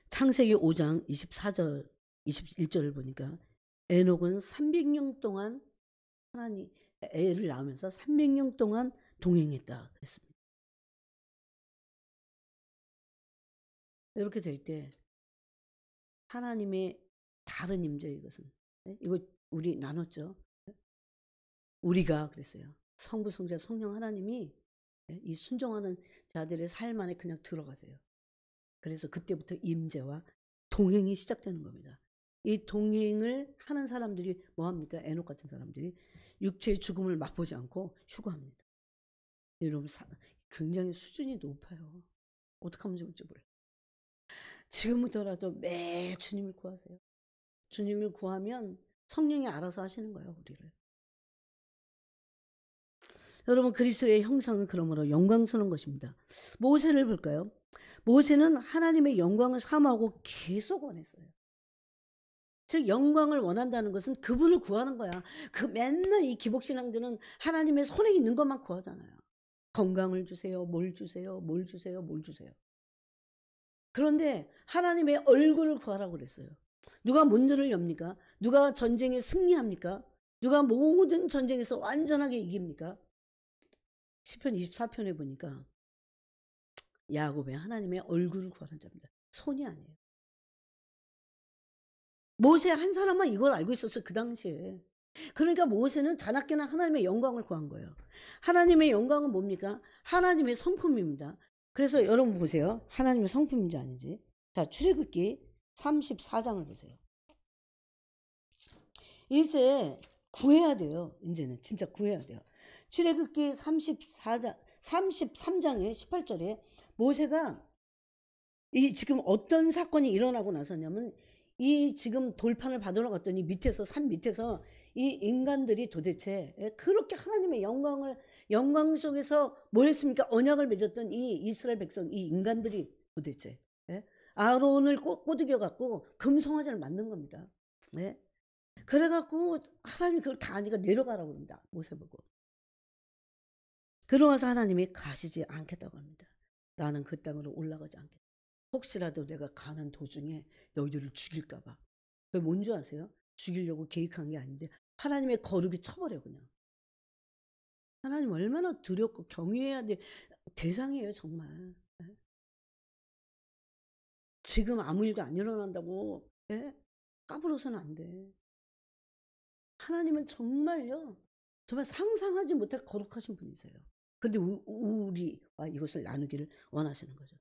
창세기 5장 24절, 21절을 보니까 에녹은 300년 동안 애를 낳으면서 300년 동안 동행했다 그랬습니다. 이렇게 될 때 하나님의 다른 임재 이것은 이거 우리 나눴죠. 우리가 그랬어요. 성부, 성자, 성령 하나님이 이 순종하는 자들의 삶 안에 그냥 들어가세요. 그래서 그때부터 임재와 동행이 시작되는 겁니다. 이 동행을 하는 사람들이 뭐합니까? 에녹 같은 사람들이 육체의 죽음을 맛보지 않고 휴거합니다. 여러분 굉장히 수준이 높아요. 어떻게 하면 좋을지 몰라요. 지금부터라도 매일 주님을 구하세요. 주님을 구하면 성령이 알아서 하시는 거예요. 우리를. 여러분 그리스도의 형상은 그러므로 영광스러운 것입니다. 모세를 볼까요? 모세는 하나님의 영광을 사모하고 계속 원했어요. 즉 영광을 원한다는 것은 그분을 구하는 거야. 그 맨날 이 기복신앙들은 하나님의 손에 있는 것만 구하잖아요. 건강을 주세요. 뭘 주세요. 뭘 주세요. 뭘 주세요. 그런데 하나님의 얼굴을 구하라고 그랬어요. 누가 문들을 엽니까? 누가 전쟁에 승리합니까? 누가 모든 전쟁에서 완전하게 이깁니까? 시편 24편에 보니까 야곱의 하나님의 얼굴을 구하는 자입니다. 손이 아니에요. 모세 한 사람만 이걸 알고 있었어요. 그 당시에. 그러니까 모세는 자나깨나 하나님의 영광을 구한 거예요. 하나님의 영광은 뭡니까? 하나님의 성품입니다. 그래서 여러분 보세요. 하나님의 성품인지 아닌지. 자, 출애굽기 34장을 보세요. 이제 구해야 돼요. 이제는 진짜 구해야 돼요. 출애굽기 33장의 18절에 모세가 이 지금 어떤 사건이 일어나고 나서냐면 이 지금 돌판을 받으러 갔더니 밑에서 산 밑에서 이 인간들이 도대체 그렇게 하나님의 영광 속에서 뭘 했습니까? 언약을 맺었던 이 이스라엘 백성 이 인간들이 도대체 아론을 꼬드겨 갖고 금송아지를 만든 겁니다. 네? 그래갖고 하나님이 그걸 다 하니까 내려가라고 합니다. 모세 보고. 그러면서 하나님이 가시지 않겠다고 합니다. 나는 그 땅으로 올라가지 않겠다. 혹시라도 내가 가는 도중에 너희들을 죽일까 봐. 그게 뭔지 아세요? 죽이려고 계획한 게 아닌데 하나님의 거룩이 쳐버려 그냥. 하나님 얼마나 두렵고 경외해야 될 대상이에요 정말. 지금 아무 일도 안 일어난다고 까불어서는 안 돼. 하나님은 정말요. 정말 상상하지 못할 거룩하신 분이세요. 근데 우리와 이것을 나누기를 원하시는 거죠.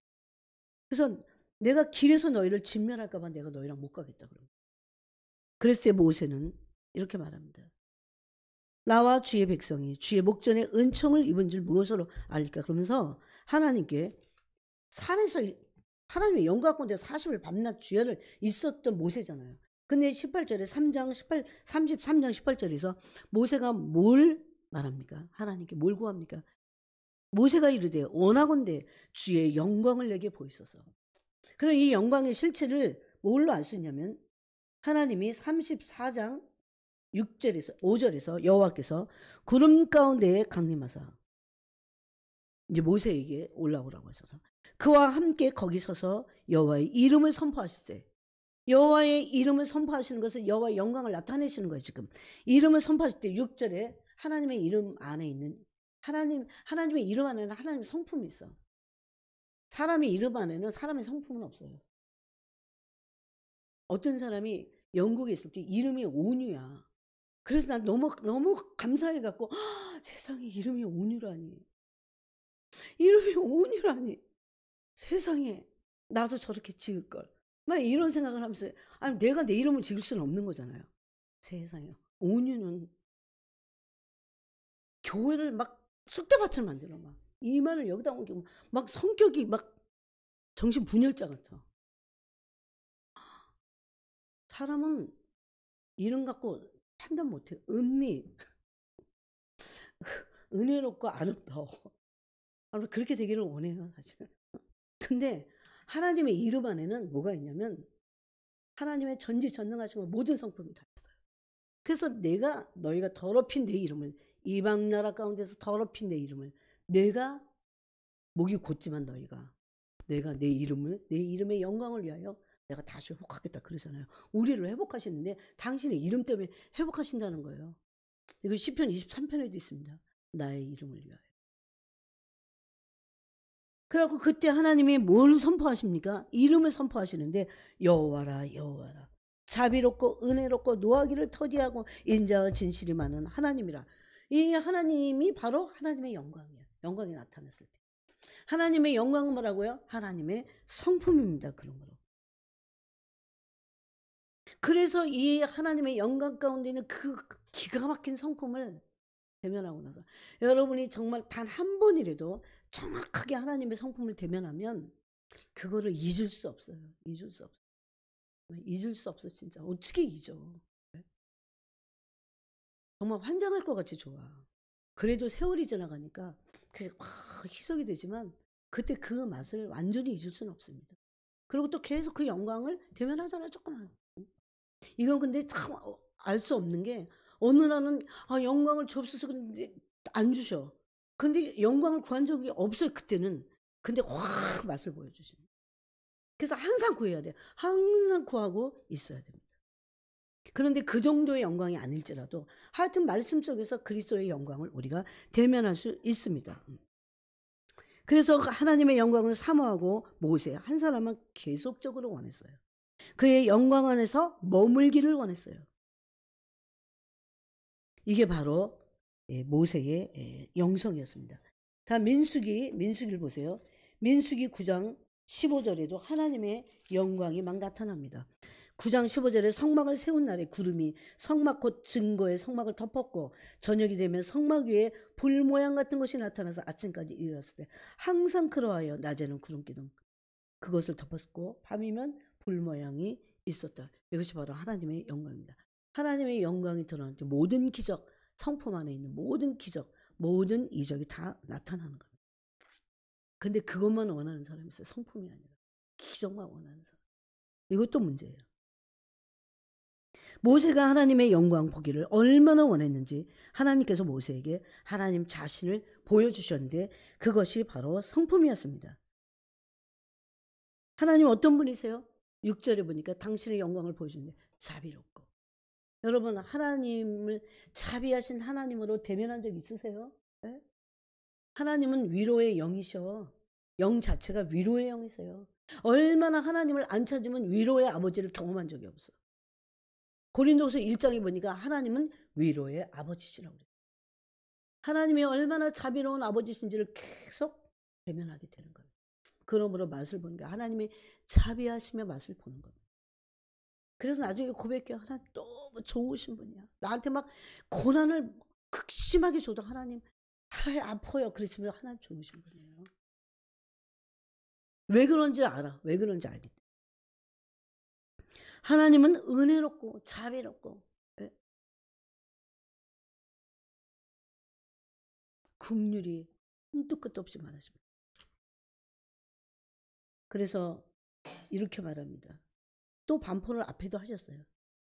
그래서 내가 길에서 너희를 진멸할까 봐 내가 너희랑 못 가겠다 그러고. 그랬을 때 모세는 이렇게 말합니다. 나와 주의 백성이 주의 목전에 은총을 입은 줄 무엇으로 알릴까? 그러면서 하나님께 산에서 하나님의 영광 가운데 40일 밤낮 주야를 있었던 모세잖아요. 근데 18절에 33장 18절에서 모세가 뭘 말합니까? 하나님께 뭘 구합니까? 모세가 이르되 원하건대 주의 영광을 내게 보이소서. 그럼 이 영광의 실체를 뭘로 알 수 있냐면 하나님이 34장 6절에서 5절에서 여호와께서 구름 가운데에 강림하사 이제 모세에게 올라오라고 하셔서 그와 함께 거기 서서 여호와의 이름을 선포하시세. 여호와의 이름을 선포하시는 것은 여호와의 영광을 나타내시는 거예요. 지금 이름을 선포하실 때 6절에 하나님의 이름 안에 있는 하나님의 이름 안에는 하나님의 성품이 있어. 사람의 이름 안에는 사람의 성품은 없어요. 어떤 사람이 영국에 있을 때 이름이 온유야. 그래서 난 너무 감사해갖고 세상에 이름이 온유라니. 이름이 온유라니. 세상에 나도 저렇게 지을걸. 막 이런 생각을 하면서 아니 내가 내 이름을 지을 수는 없는 거잖아요. 세상에 온유는 교회를 막 쑥대밭을 만들어 막 이만을 여기다 옮기고 막 성격이 막 정신 분열자 같아. 사람은 이름 갖고 판단 못해. 은혜롭고 아름다워. 그렇게 되기를 원해요 사실. 근데 하나님의 이름 안에는 뭐가 있냐면 하나님의 전지전능하신 모든 성품이 다 있어요. 그래서 너희가 더럽힌 내 이름을 이방 나라 가운데서 더럽힌 내 이름을 내가 목이 곧지만 내가 내 이름의 영광을 위하여 내가 다시 회복하겠다 그러잖아요. 우리를 회복하시는데 당신의 이름 때문에 회복하신다는 거예요. 이거 시편 23편에도 있습니다. 나의 이름을 위하여. 그래갖고 그때 하나님이 뭘 선포하십니까? 이름을 선포하시는데 여호와라 여호와라 자비롭고 은혜롭고 노하기를 터디하고 인자와 진실이 많은 하나님이라. 이 하나님이 바로 하나님의 영광이에요. 영광이 나타났을 때. 하나님의 영광은 뭐라고요? 하나님의 성품입니다. 그런 거로. 그래서 이 하나님의 영광 가운데 있는 그 기가 막힌 성품을 대면하고 나서 여러분이 정말 단 한 번이라도 정확하게 하나님의 성품을 대면하면 그거를 잊을 수 없어요. 잊을 수 없어요. 잊을 수 없어 진짜. 어떻게 잊어. 정말 환장할 것 같이 좋아. 그래도 세월이 지나가니까 그게 확 희석이 되지만 그때 그 맛을 완전히 잊을 수는 없습니다. 그리고 또 계속 그 영광을 대면하잖아요. 조금만. 이건 근데 참 알 수 없는 게 어느 날은 영광을 주옵소서 그런데 안 주셔. 근데 영광을 구한 적이 없어요. 그때는. 근데 확 맛을 보여주시는. 그래서 항상 구해야 돼요. 항상 구하고 있어야 됩니다. 그런데 그 정도의 영광이 아닐지라도 하여튼 말씀 속에서 그리스도의 영광을 우리가 대면할 수 있습니다. 그래서 하나님의 영광을 사모하고 모세 한 사람은 계속적으로 원했어요. 그의 영광 안에서 머물기를 원했어요. 이게 바로 모세의 영성이었습니다. 자, 민수기를 보세요. 민수기 9장 15절에도 하나님의 영광이 막 나타납니다. 9장 15절에 성막을 세운 날에 구름이 성막 곧 증거의 성막을 덮었고 저녁이 되면 성막 위에 불 모양 같은 것이 나타나서 아침까지 이르렀을 때 항상 그러하여 낮에는 구름 기둥 그것을 덮었고 밤이면 불 모양이 있었다. 이것이 바로 하나님의 영광입니다. 하나님의 영광이 드러날 때 모든 기적, 성품 안에 있는 모든 기적, 모든 이적이 다 나타나는 겁니다. 근데 그것만 원하는 사람이 있어요. 성품이 아니라 기적만 원하는 사람. 이것도 문제예요. 모세가 하나님의 영광 보기를 얼마나 원했는지 하나님께서 모세에게 하나님 자신을 보여주셨는데 그것이 바로 성품이었습니다. 하나님 어떤 분이세요? 6절에 보니까 당신의 영광을 보여주는데 자비롭고. 여러분 하나님을 자비하신 하나님으로 대면한 적 있으세요? 네? 하나님은 위로의 영이셔. 영 자체가 위로의 영이세요. 얼마나 하나님을 안 찾으면 위로의 아버지를 경험한 적이 없어. 고린도서 1장에 보니까 하나님은 위로의 아버지시라고 그래요. 하나님이 얼마나 자비로운 아버지신지를 계속 대면하게 되는 거예요. 그러므로 맛을 보는 게 하나님의 자비하심의 맛을 보는 겁니다. 그래서 나중에 고백해요. 하나님 너무 좋으신 분이야. 나한테 막 고난을 극심하게 줘도 하나님 아파요. 그렇지만 하나님 좋으신 분이에요. 왜 그런지 알아. 왜 그런지 알기 때문에. 하나님은 은혜롭고 자비롭고 긍휼이 한도 끝도 없이 많으십니다. 그래서 이렇게 말합니다. 또 반포를 앞에도 하셨어요.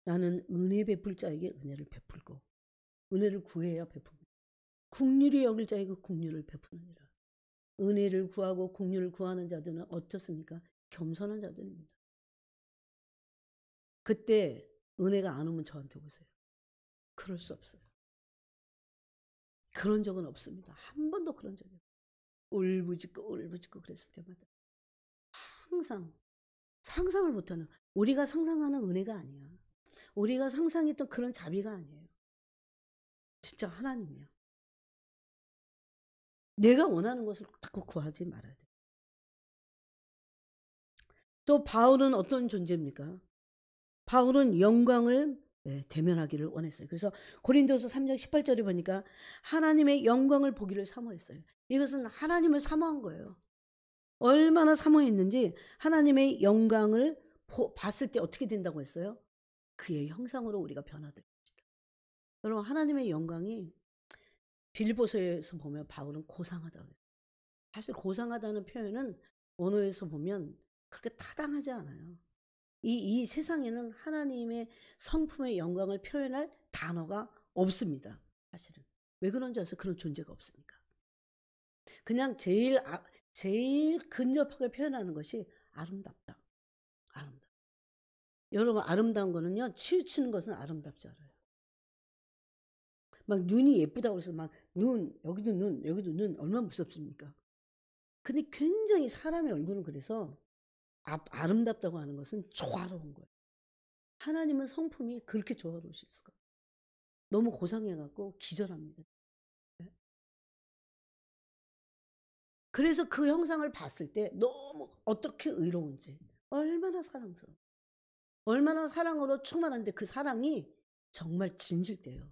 나는 은혜 베풀 자에게 은혜를 베풀고 은혜를 구해야 베풉니다. 긍휼히 여길 자에게 긍휼을 베푸느니라. 은혜를 구하고 긍휼을 구하는 자들은 어떻습니까? 겸손한 자들입니다. 그때 은혜가 안 오면 저한테 오세요. 그럴 수 없어요. 그런 적은 없습니다. 한 번도 그런 적이 없어요. 울부짖고 그랬을 때마다 항상 상상을 못하는 우리가 상상하는 은혜가 아니야. 우리가 상상했던 그런 자비가 아니에요. 진짜 하나님이야. 내가 원하는 것을 자꾸 구하지 말아야 돼. 또 바울은 어떤 존재입니까? 바울은 영광을 대면하기를 원했어요. 그래서 고린도서 3장 18절에 보니까 하나님의 영광을 보기를 사모했어요. 이것은 하나님을 사모한 거예요. 얼마나 사모했는지 하나님의 영광을 봤을 때 어떻게 된다고 했어요? 그의 형상으로 우리가 변화될 것이다. 여러분 하나님의 영광이 빌보서에서 보면 바울은 고상하다고 했어요. 사실 고상하다는 표현은 언어에서 보면 그렇게 타당하지 않아요. 이 세상에는 하나님의 성품의 영광을 표현할 단어가 없습니다. 사실은. 왜 그런지 아세요? 그런 존재가 없으니까. 그냥 제일 근접하게 표현하는 것이 아름답다. 아름답다. 여러분 아름다운 거는요. 치우치는 것은 아름답지 않아요. 막 눈이 예쁘다고 해서 막 눈, 여기도 눈, 여기도 눈, 얼마나 무섭습니까? 근데 굉장히 사람의 얼굴은 그래서 아름답다고 하는 것은 조화로운 거예요. 하나님은 성품이 그렇게 조화로우실 수가 없어요. 너무 고상해갖고 기절합니다. 네? 그래서 그 형상을 봤을 때 너무 어떻게 의로운지, 얼마나 사랑스러워, 얼마나 사랑으로 충만한데 그 사랑이 정말 진실돼요.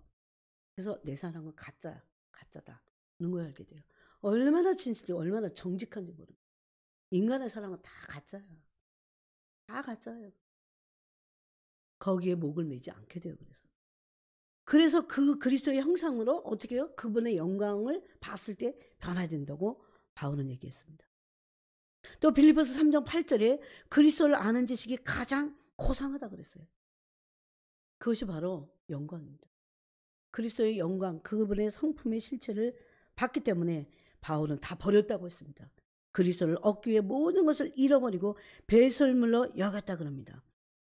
그래서 내 사랑은 가짜야, 가짜다. 이런 걸 알게 돼요. 얼마나 진실되고 얼마나 정직한지 모르고. 인간의 사랑은 다 가짜야. 다 가짜예요. 거기에 목을 매지 않게 돼요. 그래서 그 그리스도의 형상으로 어떻게 해요? 그분의 영광을 봤을 때 변화된다고 바울은 얘기했습니다. 또 빌립보서 3장 8절에 그리스도를 아는 지식이 가장 고상하다 그랬어요. 그것이 바로 영광입니다. 그리스도의 영광, 그분의 성품의 실체를 봤기 때문에 바울은 다 버렸다고 했습니다. 그리스도를 얻기 위해 모든 것을 잃어버리고 배설물로 여겼다 그럽니다.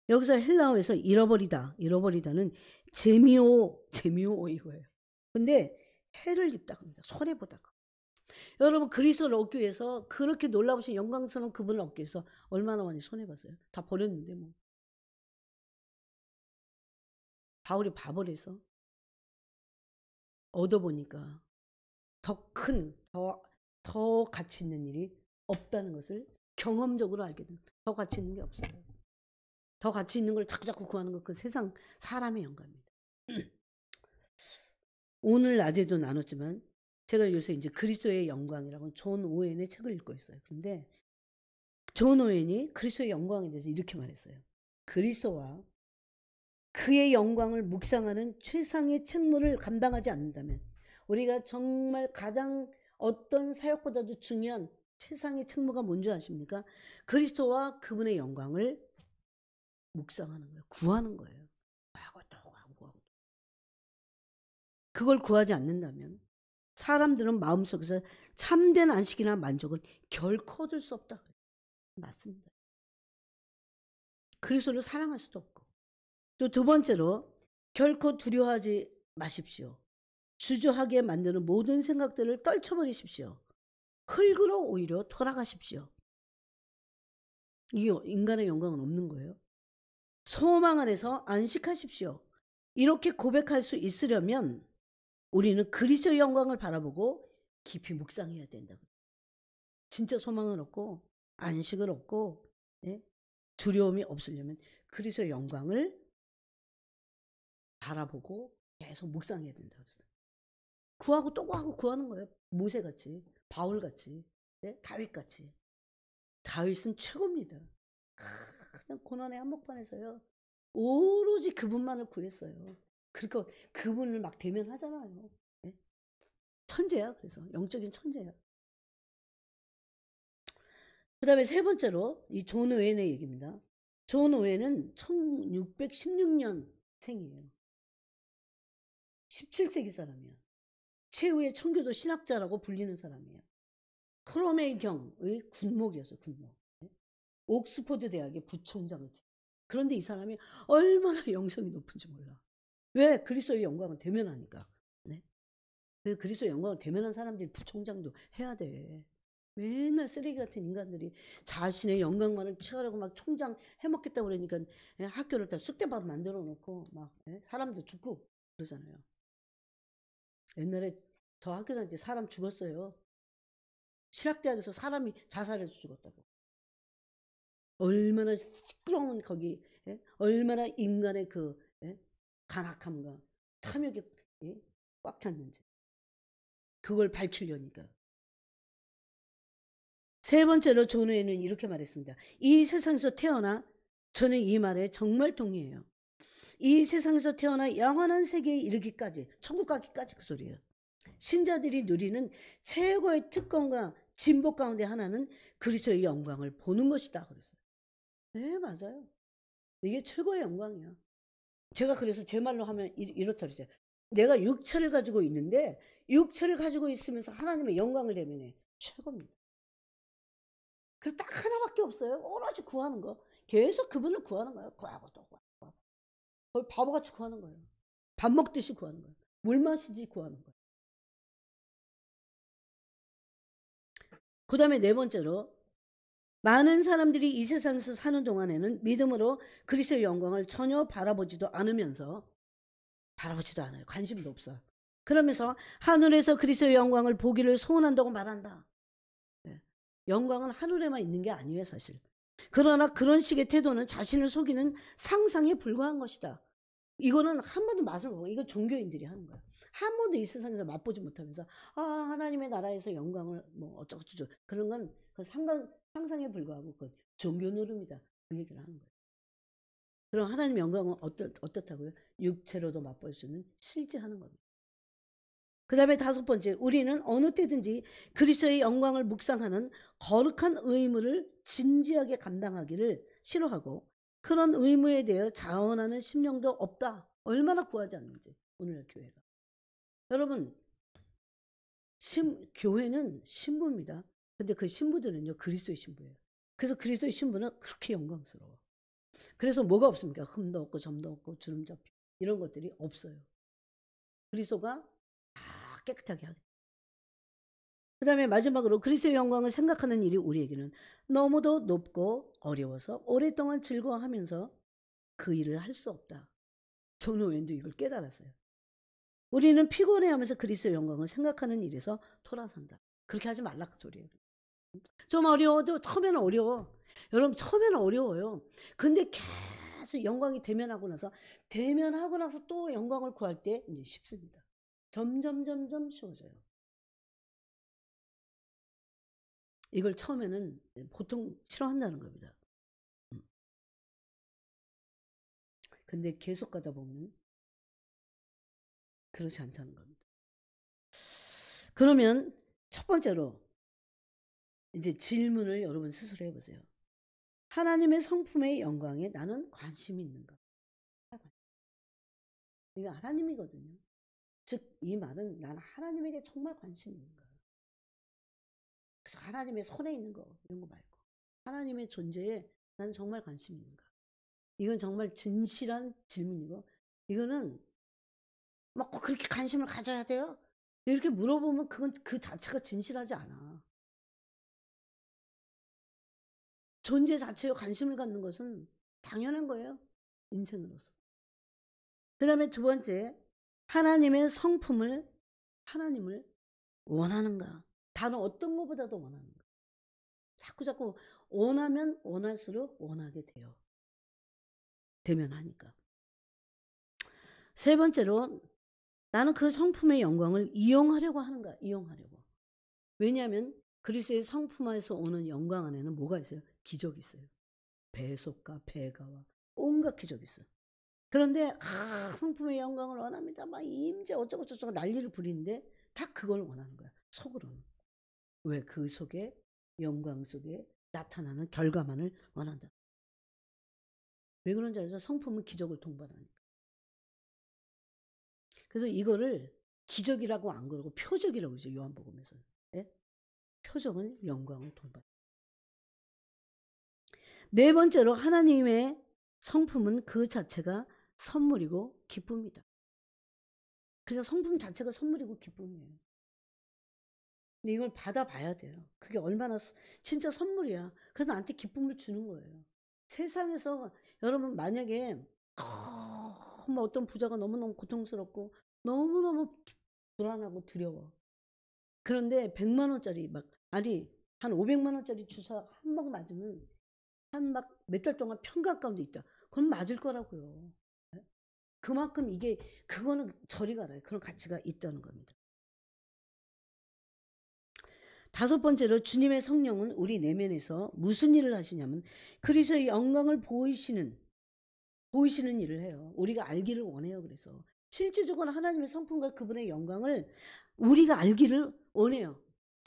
여기서 헬라어에서 잃어버리다는 제미오 이거예요. 근데 해를 입다 합니다. 손해보다. 여러분 그리스도를 얻기 위해서 그렇게 놀라우신 영광스러운 그분을 얻기 위해서 얼마나 많이 손해봤어요. 다 버렸는데 뭐. 바울이 바보래서 얻어보니까 더 가치 있는 일이 없다는 것을 경험적으로 알게 됩니다. 더 가치 있는 게 없어요. 더 가치 있는 걸 자꾸자꾸 구하는 것, 그 세상 사람의 영감입니다. 오늘 낮에도 나눴지만 제가 요새 이제 그리스도의 영광이라고 존 오웬의 책을 읽고 있어요. 그런데 존 오웬이 그리스도의 영광에 대해서 이렇게 말했어요. 그리스도와 그의 영광을 묵상하는 최상의 책무를 감당하지 않는다면 우리가 정말 가장 어떤 사역보다도 중요한 최상의 책무가 뭔지 아십니까? 그리스도와 그분의 영광을 묵상하는 거예요. 구하는 거예요. 하고 또 하고. 그걸 구하지 않는다면 사람들은 마음속에서 참된 안식이나 만족을 결코 얻을 수 없다. 맞습니다. 그리스도를 사랑할 수도 없고. 또 두 번째로 결코 두려워하지 마십시오. 주저하게 만드는 모든 생각들을 떨쳐버리십시오. 흙으로 오히려 돌아가십시오. 이 인간의 영광은 없는 거예요. 소망 안에서 안식하십시오. 이렇게 고백할 수 있으려면 우리는 그리스도의 영광을 바라보고 깊이 묵상해야 된다고. 진짜 소망을 얻고 안식을 얻고 두려움이 없으려면 그리스도의 영광을 바라보고 계속 묵상해야 된다고 그랬어요. 구하고 또 구하고 구하는 거예요. 모세같이, 바울같이, 다윗같이. 다윗은 최고입니다. 그냥 고난의 한복판에서요. 오로지 그분만을 구했어요. 그러니까 그분을 막 대면하잖아요. 천재야. 그래서 영적인 천재야. 그 다음에 세 번째로 이 존 오웬의 얘기입니다. 존 오웬은 1616년 생이에요. 17세기 사람이야. 최후의 청교도 신학자라고 불리는 사람이에요. 크로멜경의 군목이었어요. 군목. 옥스퍼드 대학의 부총장을 지냈어요. 그런데 이 사람이 얼마나 영성이 높은지 몰라. 왜? 그리스도의 영광을 대면하니까. 그리스도의 영광을 대면한 사람들이 부총장도 해야 돼. 맨날 쓰레기 같은 인간들이 자신의 영광만을 취하려고 막 총장 해먹겠다고 그러니까 학교를 다 쑥대밭 만들어 놓고 막 사람도 죽고 그러잖아요. 옛날에 저 학교 다닐 때 사람 죽었어요. 신학대학에서 사람이 자살해서 죽었다고. 얼마나 시끄러운 거기 얼마나 인간의 그 간악함과 탐욕이 꽉 찼는지 그걸 밝히려니까. 세 번째로 존 오웬은 이렇게 말했습니다. 이 세상에서 태어나 저는 이 말에 정말 동의해요. 이 세상에서 태어나 영원한 세계에 이르기까지 천국 가기까지 그 소리예요. 신자들이 누리는 최고의 특권과 진복 가운데 하나는 그리스도의 영광을 보는 것이다 그랬어요. 네, 맞아요. 이게 최고의 영광이야. 제가 그래서 제 말로 하면 이렇다 그러죠. 내가 육체를 가지고 있는데 육체를 가지고 있으면서 하나님의 영광을 대면해. 최고입니다. 그 딱 하나밖에 없어요. 오로지 구하는 거. 계속 그분을 구하는 거예요. 구하고 또 구하고. 그걸 바보같이 구하는 거예요. 밥 먹듯이 구하는 거예요. 물 마시지 구하는 거예요. 그 다음에 네 번째로 많은 사람들이 이 세상에서 사는 동안에는 믿음으로 그리스도의 영광을 전혀 바라보지도 않으면서 바라보지도 않아요. 관심도 없어요. 그러면서 하늘에서 그리스도의 영광을 보기를 소원한다고 말한다. 네. 영광은 하늘에만 있는 게 아니에요, 사실. 그러나 그런 식의 태도는 자신을 속이는 상상에 불과한 것이다. 이거는 한 번도 맛을 보고, 이거 종교인들이 하는 거야. 한 번도 이 세상에서 맛보지 못하면서, 하나님의 나라에서 영광을 뭐 어쩌고저쩌고. 그런 건 상상에 불과하고, 그 종교 노름이다. 그 얘기를 하는 거예요. 그럼 하나님의 영광은 어떻다고요? 육체로도 맛볼 수 있는 실제 하는 겁니다. 그 다음에 다섯 번째, 우리는 어느 때든지 그리스도의 영광을 묵상하는 거룩한 의무를 진지하게 감당하기를 싫어하고 그런 의무에 대해 자원하는 심령도 없다. 얼마나 구하지 않는지 오늘날 교회가. 여러분, 교회는 신부입니다. 근데 그 신부들은요, 그리스도의 신부예요. 그래서 그리스도의 신부는 그렇게 영광스러워. 그래서 뭐가 없습니까? 흠도 없고 점도 없고 주름 잡히고 이런 것들이 없어요. 그리스도가 다 깨끗하게 하겠다. 그 다음에 마지막으로 그리스도의 영광을 생각하는 일이 우리에게는 너무도 높고 어려워서 오랫동안 즐거워하면서 그 일을 할 수 없다. 존 오웬도 이걸 깨달았어요. 우리는 피곤해하면서 그리스도의 영광을 생각하는 일에서 돌아선다. 그렇게 하지 말라 그 소리예요. 좀 어려워도 처음에는 어려워. 여러분 처음에는 어려워요. 근데 계속 영광이 대면하고 나서 또 영광을 구할 때 이제 쉽습니다. 점점 쉬워져요. 이걸 처음에는 보통 싫어한다는 겁니다. 근데 계속 가다 보면 그렇지 않다는 겁니다. 그러면 첫 번째로 이제 질문을 여러분 스스로 해보세요. 하나님의 성품의 영광에 나는 관심이 있는가? 이게 하나님이거든요. 즉 이 말은 나는 하나님에게 정말 관심이 있는가? 그래서 하나님의 손에 있는 거 이런 거 말고 하나님의 존재에 나는 정말 관심이 있는가? 이건 정말 진실한 질문이고 이거는 막 꼭 그렇게 관심을 가져야 돼요? 이렇게 물어보면 그건 그 자체가 진실하지 않아. 존재 자체에 관심을 갖는 것은 당연한 거예요. 인생으로서. 그 다음에 두 번째, 하나님의 성품을, 하나님을 원하는가? 다른 어떤 것보다도 원하는가? 자꾸 원하면 원할수록 원하게 돼요. 되면 하니까. 세 번째로, 나는 그 성품의 영광을 이용하려고 하는가? 이용하려고. 왜냐하면 그리스도의 성품 안에서 오는 영광 안에는 뭐가 있어요? 기적이 있어요. 배속과 배가와 온갖 기적이 있어요. 그런데 성품의 영광을 원합니다. 막 임재 어쩌고 저쩌고 난리를 부리는데 다 그걸 원하는 거야. 속으로는. 왜? 그 속에 영광 속에 나타나는 결과만을 원한다. 왜 그런지 알아서 성품은 기적을 동반하니까. 그래서 이거를 기적이라고 안 그러고 표적이라고 그러죠. 요한복음에서. 예? 표적은 영광을 동반. 네 번째로 하나님의 성품은 그 자체가 선물이고 기쁨이다. 그냥 성품 자체가 선물이고 기쁨이에요. 근데 이걸 받아봐야 돼요. 그게 얼마나 진짜 선물이야. 그래서 나한테 기쁨을 주는 거예요. 세상에서 여러분 만약에 너무 어떤 부자가 너무너무 고통스럽고 너무너무 불안하고 두려워. 그런데 100만 원짜리 한 500만 원짜리 주사 한 방 맞으면 한 막 몇 달 동안 평강 가운데 있다. 그건 맞을 거라고요. 그만큼 그거는 저리 가라요. 그런 가치가 있다는 겁니다. 다섯 번째로 주님의 성령은 우리 내면에서 무슨 일을 하시냐면 그리스도의 영광을 보이시는 일을 해요. 우리가 알기를 원해요. 그래서 실질적으로 하나님의 성품과 그분의 영광을 우리가 알기를 원해요.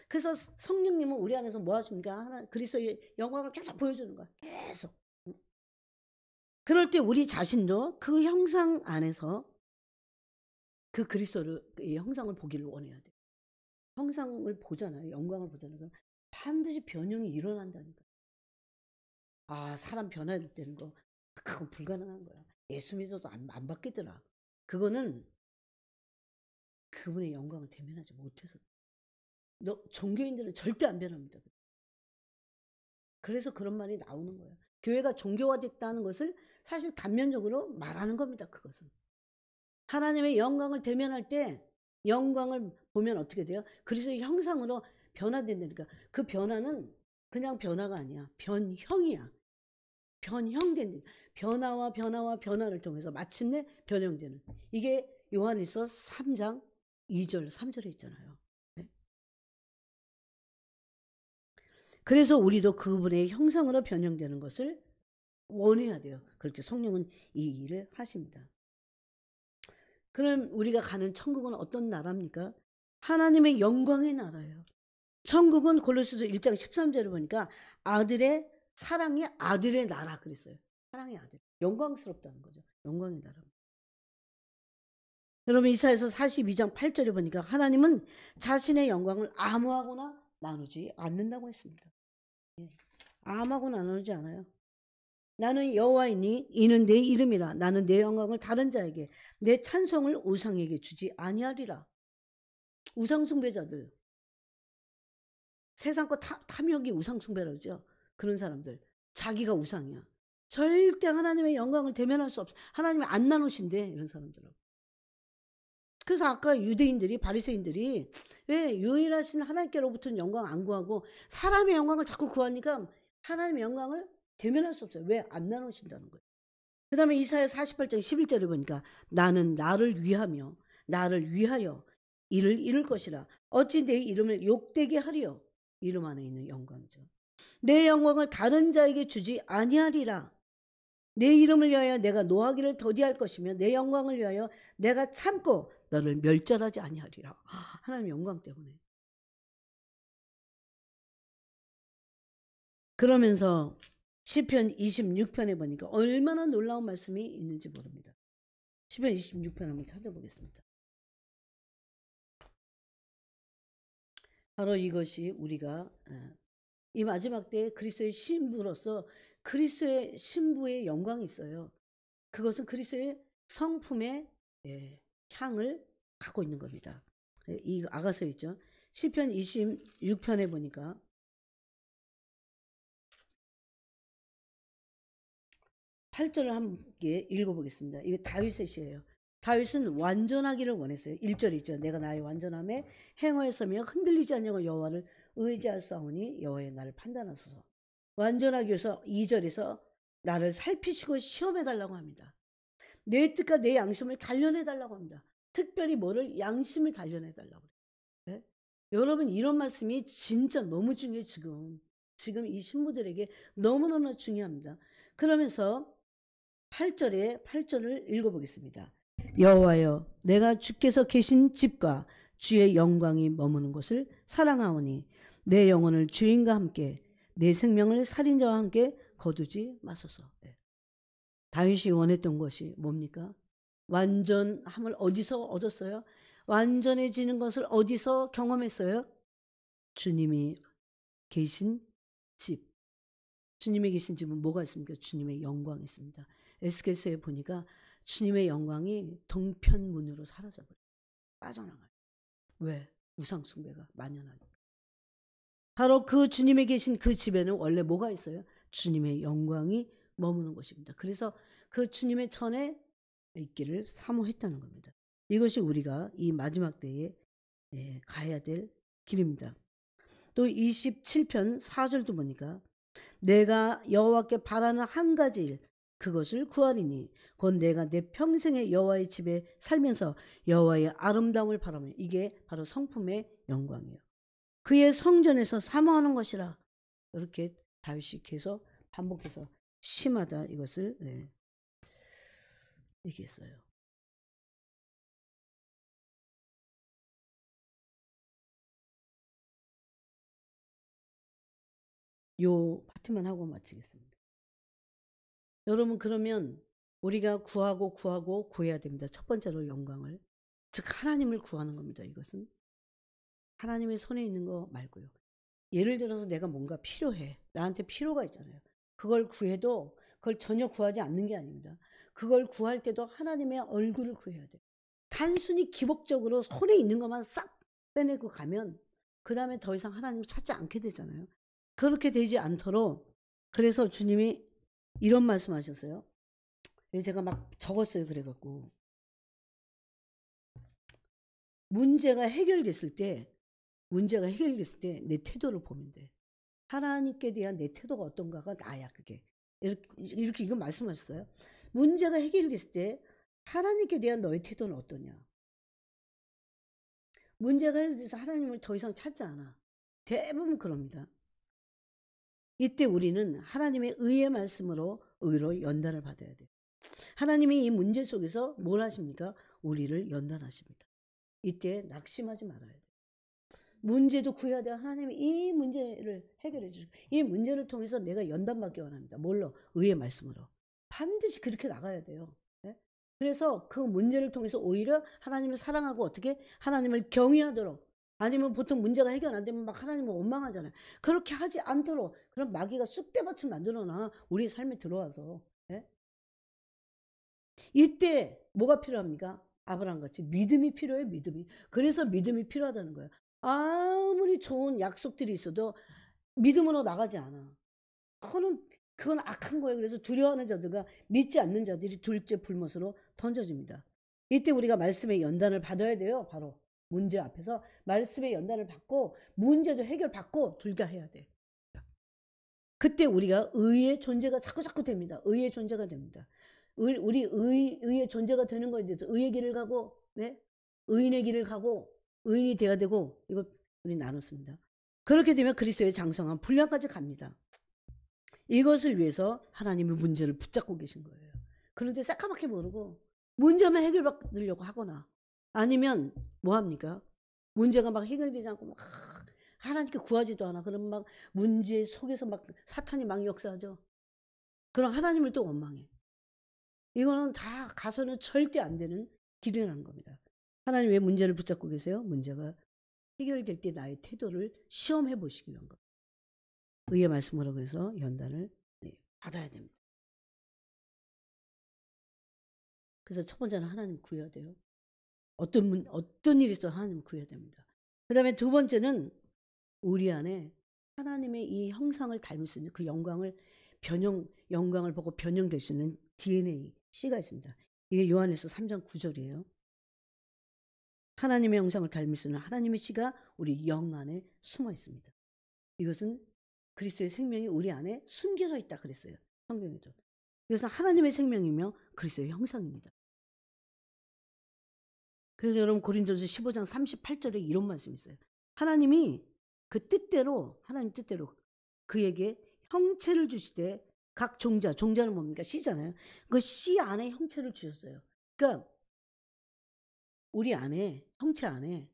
그래서 성령님은 우리 안에서 뭐 하십니까? 그리스도의 영광을 계속 보여주는 거야. 계속. 그럴 때 우리 자신도 그 형상 안에서 그 그리스도의 형상을 보기를 원해야 돼. 형상을 보잖아요. 영광을 보잖아요. 그럼 반드시 변형이 일어난다니까. 사람 변화되는 거 그건 불가능한 거야. 예수 믿어도 안 바뀌더라. 그거는 그분의 영광을 대면하지 못해서. 종교인들은 절대 안 변합니다. 그래서 그런 말이 나오는 거예요. 교회가 종교화됐다는 것을 사실 단면적으로 말하는 겁니다. 그것은. 하나님의 영광을 대면할 때 영광을 보면 어떻게 돼요? 그리스도의 형상으로 변화된다니까. 그 변화는 그냥 변화가 아니야. 변형이야. 변형된, 변화와 변화와 변화를 통해서 마침내 변형되는. 이게 요한일서 3장 2절 3절에 있잖아요. 네? 그래서 우리도 그분의 형상으로 변형되는 것을 원해야 돼요. 그렇게 성령은 이 일을 하십니다. 그럼 우리가 가는 천국은 어떤 나라입니까? 하나님의 영광의 나라예요. 천국은 골로새서 1장 13절을 보니까 아들의 사랑이 아들의 나라 그랬어요. 사랑의 아들. 영광스럽다는 거죠. 영광의 나라. 여러분 이사야서 42장 8절에 보니까 하나님은 자신의 영광을 아무하고나 나누지 않는다고 했습니다. 아무하고 나누지 않아요. 나는 여호와이니 이는 내 이름이라. 나는 내 영광을 다른 자에게 내 찬송을 우상에게 주지 아니하리라. 우상 숭배자들. 세상 거 탐욕이 우상 숭배라죠. 그런 사람들. 자기가 우상이야. 절대 하나님의 영광을 대면할 수 없어. 하나님이 안 나누신대 이런 사람들은. 그래서 아까 유대인들이 바리새인들이 왜 유일하신 하나님께로부터는 영광 안 구하고 사람의 영광을 자꾸 구하니까 하나님의 영광을 대면할 수 없어요. 왜 안 나누신다는 거예요. 그 다음에 이사야 48장 11절에 보니까 나는 나를 위하며 나를 위하여 이를 이룰 것이라. 어찌 내 이름을 욕되게 하리요. 이름 안에 있는 영광이죠. 내 영광을 다른 자에게 주지 아니하리라. 내 이름을 위하여 내가 노하기를 더디할 것이며 내 영광을 위하여 내가 참고 너를 멸절하지 아니하리라. 하나님의 영광 때문에. 그러면서 시편 26편에 보니까 얼마나 놀라운 말씀이 있는지 모릅니다. 시편 26편 한번 찾아보겠습니다. 바로 이것이 우리가 이 마지막 때에 그리스도의 신부로서 그리스도의 신부의 영광이 있어요. 그것은 그리스도의 성품의 향을 갖고 있는 겁니다. 이 아가서 있죠. 시편 26편에 보니까 8절을 함께 읽어보겠습니다. 이거 다윗의 시예요. 다윗은 완전하기를 원했어요. 1절 있죠. 내가 나의 완전함에 행하에 서며 흔들리지 않냐고 여호와를 의지하사오니 여호와의 나를 판단하소서. 완전하기 위해서 2절에서 나를 살피시고 시험해달라고 합니다. 내 뜻과 내 양심을 단련해달라고 합니다. 특별히 뭐를? 양심을 단련해달라고 그래요. 네? 여러분 이런 말씀이 진짜 너무 중요해요. 지금 이 신부들에게 너무너무 중요합니다. 그러면서 8절을 읽어보겠습니다. 여호와여 내가 주께서 계신 집과 주의 영광이 머무는 곳을 사랑하오니 내 영혼을 주인과 함께 내 생명을 살인자와 함께 거두지 마소서. 다윗이 원했던 것이 뭡니까? 완전함을 어디서 얻었어요? 완전해지는 것을 어디서 경험했어요? 주님이 계신 집. 주님이 계신 집은 뭐가 있습니까? 주님의 영광이 있습니다. 에스겔서에 보니까 주님의 영광이 동편문으로 사라져버려요. 빠져나가요. 왜? 우상 숭배가 만연하니까. 바로 그 주님이 계신 그 집에는 원래 뭐가 있어요? 주님의 영광이 머무는 곳입니다. 그래서 그 주님의 전에 있기를 사모했다는 겁니다. 이것이 우리가 이 마지막 때에 가야 될 길입니다. 또 27편 4절도 보니까 내가 여호와께 바라는 한 가지 일 그것을 구하리니 곧 내가 내 평생에 여호와의 집에 살면서 여호와의 아름다움을 바라며. 이게 바로 성품의 영광이에요. 그의 성전에서 사모하는 것이라. 이렇게 다윗이 계속 반복해서 심하다 이것을 얘기했어요. 요 파트만 하고 마치겠습니다. 여러분 그러면 우리가 구하고 구해야 됩니다. 첫 번째로 영광을. 즉 하나님을 구하는 겁니다. 이것은. 하나님의 손에 있는 거 말고요. 예를 들어서 내가 뭔가 필요해. 나한테 필요가 있잖아요. 그걸 구해도 그걸 전혀 구하지 않는 게 아닙니다. 그걸 구할 때도 하나님의 얼굴을 구해야 돼요. 단순히 기복적으로 손에 있는 것만 싹 빼내고 가면 그 다음에 더 이상 하나님을 찾지 않게 되잖아요. 그렇게 되지 않도록 그래서 주님이 이런 말씀하셨어요. 제가 막 적었어요. 그래갖고 문제가 해결됐을 때 내 태도를 보면 돼. 하나님께 대한 내 태도가 어떤가가 나야. 그게 이렇게 이거 말씀하셨어요. 문제가 해결됐을 때 하나님께 대한 너의 태도는 어떠냐. 문제가 해결돼서 하나님을 더 이상 찾지 않아. 대부분 그럽니다. 이때 우리는 하나님의 의의 말씀으로 의로 연단을 받아야 돼요. 하나님이 이 문제 속에서 뭘 하십니까? 우리를 연단하십니다. 이때 낙심하지 말아야 돼요. 문제도 구해야 돼요. 하나님이 이 문제를 해결해 주시고 이 문제를 통해서 내가 연단받기 원합니다. 뭘로? 의의 말씀으로. 반드시 그렇게 나가야 돼요. 네? 그래서 그 문제를 통해서 오히려 하나님을 사랑하고 어떻게 하나님을 경외하도록 아니면 보통 문제가 해결 안 되면 막 하나님을 원망하잖아요. 그렇게 하지 않도록 그런 마귀가 쑥대밭을 만들어놔 우리 삶에 들어와서. 네? 이때 뭐가 필요합니까? 아브라함같이 믿음이 필요해요. 믿음이. 그래서 믿음이 필요하다는 거예요. 아무리 좋은 약속들이 있어도 믿음으로 나가지 않아. 그건 악한 거예요. 그래서 두려워하는 자들과 믿지 않는 자들이 둘째 불못으로 던져집니다. 이때 우리가 말씀의 연단을 받아야 돼요. 바로 문제 앞에서 말씀의 연단을 받고 문제도 해결받고 둘 다 해야 돼. 그때 우리가 의의 존재가 자꾸 됩니다. 의의 존재가 됩니다. 우리 의의 존재가 되는 거에 대해서 의의 길을 가고, 네? 의인의 길을 가고, 의인이 되어야 되고, 이거 우리 나눴습니다. 그렇게 되면 그리스도의 장성한 분량까지 갑니다. 이것을 위해서 하나님이 문제를 붙잡고 계신 거예요. 그런데 새까맣게 모르고 문제만 해결받으려고 하거나 아니면 뭐합니까? 문제가 막 해결되지 않고 막 하나님께 구하지도 않아. 그러면 막 문제 속에서 막 사탄이 막 역사하죠. 그럼 하나님을 또 원망해. 이거는 다 가서는 절대 안 되는 길이라는 겁니다. 하나님 왜 문제를 붙잡고 계세요? 문제가 해결될 때 나의 태도를 시험해 보시기 위한 겁니다. 의의 말씀으로 해서 연단을 받아야 됩니다. 그래서 첫 번째는 하나님 구해야 돼요. 어떤 일이 있어도 하나님 구해야 됩니다. 그 다음에 두 번째는 우리 안에 하나님의 이 형상을 닮을 수 있는 그 영광을 보고 변형될 수 있는 DNA, C가 있습니다. 이게 요한일서 3장 9절이에요. 하나님의 형상을 닮을 수 있는 하나님의 C가 우리 영 안에 숨어 있습니다. 이것은 그리스도의 생명이 우리 안에 숨겨져 있다 그랬어요. 성경에도. 이것은 하나님의 생명이며 그리스도의 형상입니다. 그래서 여러분 고린도서 15장 38절에 이런 말씀이 있어요. 하나님이 그 뜻대로 하나님 뜻대로 그에게 형체를 주시되 각 종자는 뭡니까? C잖아요. 그 C 안에 형체를 주셨어요. 그러니까 우리 안에 형체 안에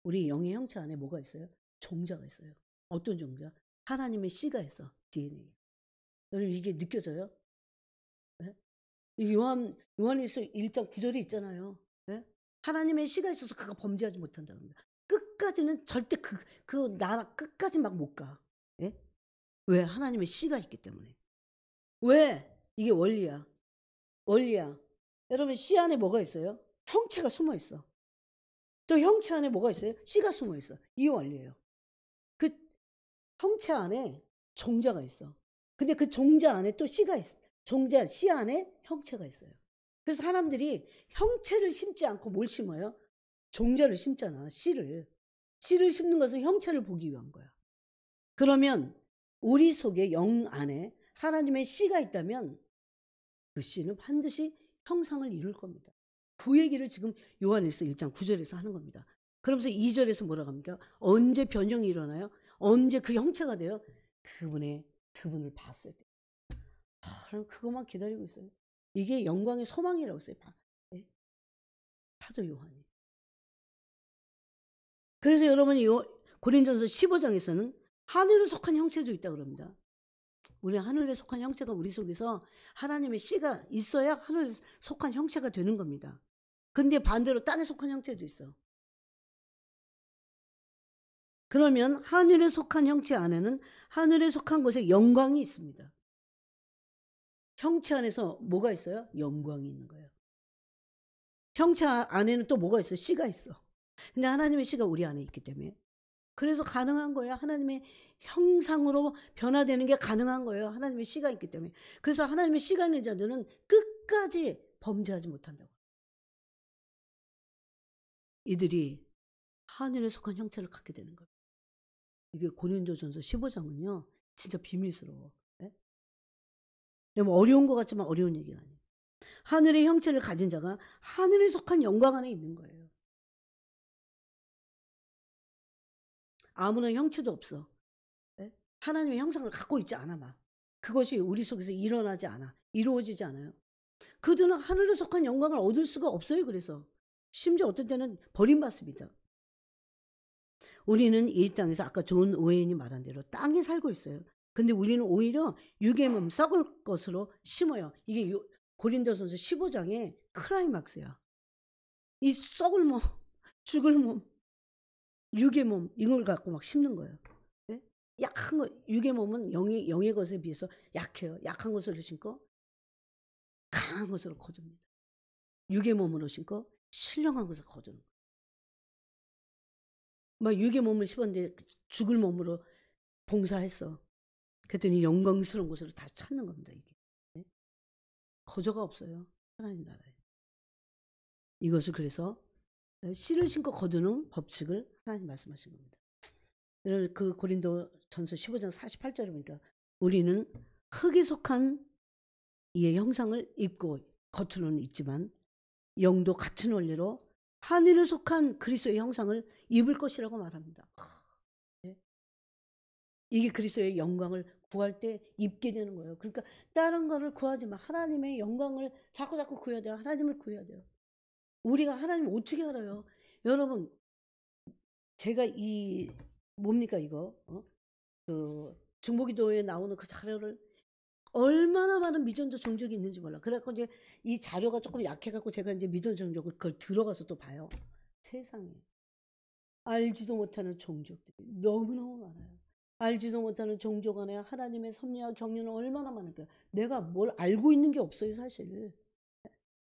우리 영의 형체 안에 뭐가 있어요? 종자가 있어요. 어떤 종자? 하나님의 C가 있어. DNA. 여러분 이게 느껴져요? 네? 요한일서 1장 9절에 있잖아요. 네? 하나님의 C가 있어서 그가 범죄하지 못한다는 겁니다. 끝까지는 절대 그 나라 끝까지 막 못 가. 네? 왜? 하나님의 C가 있기 때문에. 왜? 이게 원리야. 여러분 C 안에 뭐가 있어요? 형체가 숨어 있어. 또 형체 안에 뭐가 있어요? C가 숨어 있어. 이 원리예요. 그 형체 안에 종자가 있어. 근데 그 종자 안에 또 C가 있어. 종자 C 안에 형체가 있어요. 그래서 사람들이 형체를 심지 않고 뭘 심어요? 종자를 심잖아. C를 심는 것은 형체를 보기 위한 거야. 그러면 우리 속에 영 안에 하나님의 C가 있다면 그 C는 반드시 형상을 이룰 겁니다. 그 얘기를 지금 요한일서 1장 9절에서 하는 겁니다. 그러면서 2절에서 뭐라고 합니까? 언제 변형이 일어나요? 언제 그 형체가 돼요? 그분을 봤을 때. 그럼 그것만 기다리고 있어요. 이게 영광의 소망이라고 써요. 네? 사도 요한이. 그래서 여러분이 고린도전서 15장에서는 하늘에 속한 형체도 있다고 그럽니다. 우리 하늘에 속한 형체가 우리 속에서 하나님의 C가 있어야 하늘에 속한 형체가 되는 겁니다. 근데 반대로 땅에 속한 형체도 있어. 그러면 하늘에 속한 형체 안에는 하늘에 속한 곳에 영광이 있습니다. 형체 안에서 뭐가 있어요? 영광이 있는 거예요. 형체 안에는 또 뭐가 있어? 씨가 있어. 근데 하나님의 씨가 우리 안에 있기 때문에. 그래서 가능한 거예요. 하나님의 형상으로 변화되는 게 가능한 거예요. 하나님의 씨가 있기 때문에. 그래서 하나님의 씨가 있는 자들은 끝까지 범죄하지 못한다고. 이들이 하늘에 속한 형체를 갖게 되는 거예요. 이게 고린도전서 15장은요. 진짜 비밀스러워. 네? 뭐 어려운 것 같지만 어려운 얘기가 아니에요. 하늘의 형체를 가진 자가 하늘에 속한 영광 안에 있는 거예요. 아무런 형체도 없어. 네? 하나님의 형상을 갖고 있지 않아 막. 그것이 우리 속에서 일어나지 않아. 이루어지지 않아요. 그들은 하늘에 속한 영광을 얻을 수가 없어요. 그래서 심지어 어떤 때는 버림받습니다. 우리는 이 땅에서 아까 존 오웬이 말한 대로 땅에 살고 있어요. 근데 우리는 오히려 육의 몸 썩을 것으로 심어요. 이게 고린도전서 15장의 클라이막스야. 이 썩을 몸, 죽을 몸, 육의 몸 이걸 갖고 막 심는 거예요. 네? 약한 거, 육의 몸은 영의 것에 비해서 약해요. 약한 것으로 심고 강한 것으로 거둡니다. 육의 몸으로 심고 신령한 것을 거두는 거예요. 막 육의 몸을 심었는데 죽을 몸으로 봉사했어. 그랬더니 영광스러운 곳으로 다 찾는 겁니다. 이게. 네? 거저가 없어요. 하나님 나라에. 이것을 그래서 씨를 심고 거두는 법칙을 하나님 말씀하신 겁니다. 그 고린도 전서 15장 48절에 보니까 우리는 흙에 속한 이의 형상을 입고 겉으로는 있지만 영도 같은 원리로 하늘에 속한 그리스도의 형상을 입을 것이라고 말합니다. 네? 이게 그리스도의 영광을 구할 때 입게 되는 거예요. 그러니까 다른 거를 구하지 마. 하나님의 영광을 자꾸 구해야 돼요. 하나님을 구해야 돼요. 우리가 하나님을 어떻게 알아요? 여러분, 제가 이 뭡니까 이거? 그 중보기도에 나오는 그 자료를 얼마나 많은 미전도 종족이 있는지 몰라. 그래갖고 이제 이 자료가 조금 약해갖고 제가 이제 미전 종족을 그걸 들어가서 또 봐요. 세상에 알지도 못하는 종족들이 너무너무 많아요. 알지도 못하는 종족 안에 하나님의 섭리와 경륜은 얼마나 많을까요? 내가 뭘 알고 있는 게 없어요, 사실.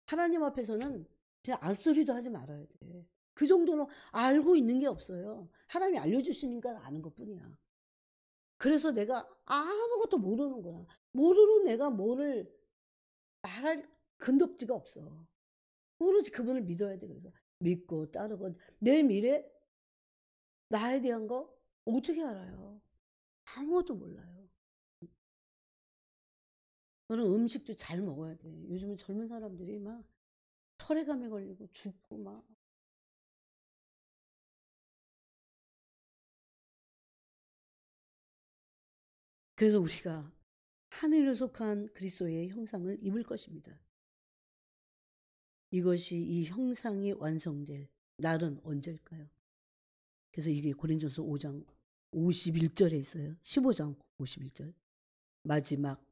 하나님 앞에서는 진짜 앗소리도 하지 말아야 돼. 그 정도로 알고 있는 게 없어요. 하나님이 알려주시니까 아는 것뿐이야. 그래서 내가 아무것도 모르는 거야. 모르는 내가 뭐를 말할 근덕지가 없어. 오로지 그분을 믿어야 돼. 그래서 믿고 따르고 내 미래, 나에 대한 거 어떻게 알아요? 아무것도 몰라요. 저는 음식도 잘 먹어야 돼. 요즘은 젊은 사람들이 막 혈액암에 걸리고 죽고 막. 그래서 우리가 하늘에 속한 그리스도의 형상을 입을 것입니다. 이것이 이 형상이 완성될 날은 언제일까요? 그래서 이게 고린도전서 5장 51절에 있어요. 15장 51절. 마지막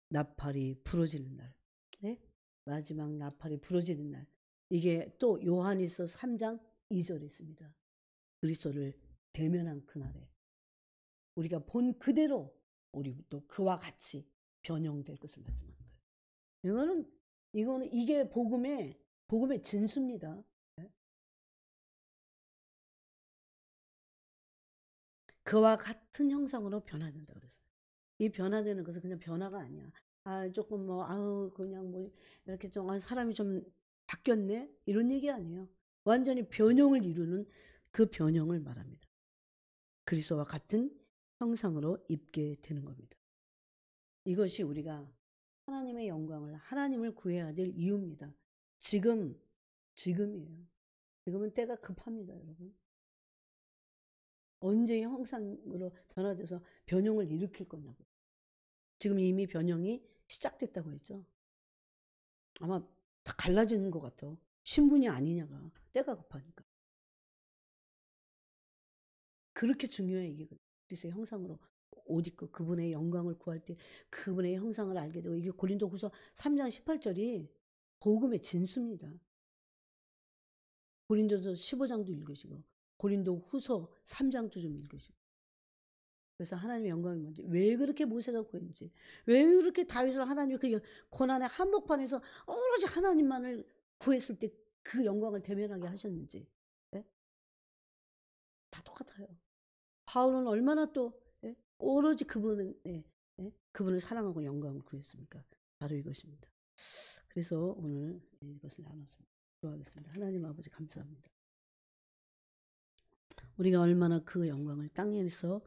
나팔이 부러지는 날. 네? 마지막 나팔이 부러지는 날. 이게 또 요한일서 3장 2절에 있습니다. 그리스도를 대면한 그날에 우리가 본 그대로 우리 또 그와 같이 변형될 것을 말씀하는 거예요. 이거는 이게 복음의 진수입니다. 네? 그와 같은 형상으로 변화된다 그랬어요. 이 변화되는 것은 그냥 변화가 아니야. 아, 조금 뭐, 아우, 그냥 뭐, 이렇게 좀, 아, 사람이 좀 바뀌었네? 이런 얘기 아니에요. 완전히 변형을 이루는 그 변형을 말합니다. 그리스도와 같은 형상으로 입게 되는 겁니다. 이것이 우리가 하나님의 영광을, 하나님을 구해야 될 이유입니다. 지금이에요. 지금은 때가 급합니다, 여러분. 언제 형상으로 변화돼서 변형을 일으킬 거냐고. 지금 이미 변형이 시작됐다고 했죠. 아마 다 갈라지는 것 같아. 신분이 아니냐가. 때가 급하니까. 그렇게 중요해 이게. 그리스도의 형상으로 옷 입고 그분의 영광을 구할 때 그분의 형상을 알게 되고 이게 고린도후서 3장 18절이 복음의 진수입니다. 고린도서 15장도 읽으시고 고린도후서 3장도 좀 읽으시고. 그래서 하나님의 영광이 뭔지, 왜 그렇게 모세가 구했는지, 왜 그렇게 다윗을 하나님의 그 고난의 한복판에서 오로지 하나님만을 구했을 때 그 영광을 대면하게 하셨는지. 예? 다 똑같아요. 바울은 얼마나 또 예? 오로지 그분은 그분을 사랑하고 영광을 구했습니까? 바로 이것입니다. 그래서 오늘 이것을 나눠서 기도하겠습니다. 하나님 아버지 감사합니다. 우리가 얼마나 그 영광을 땅에서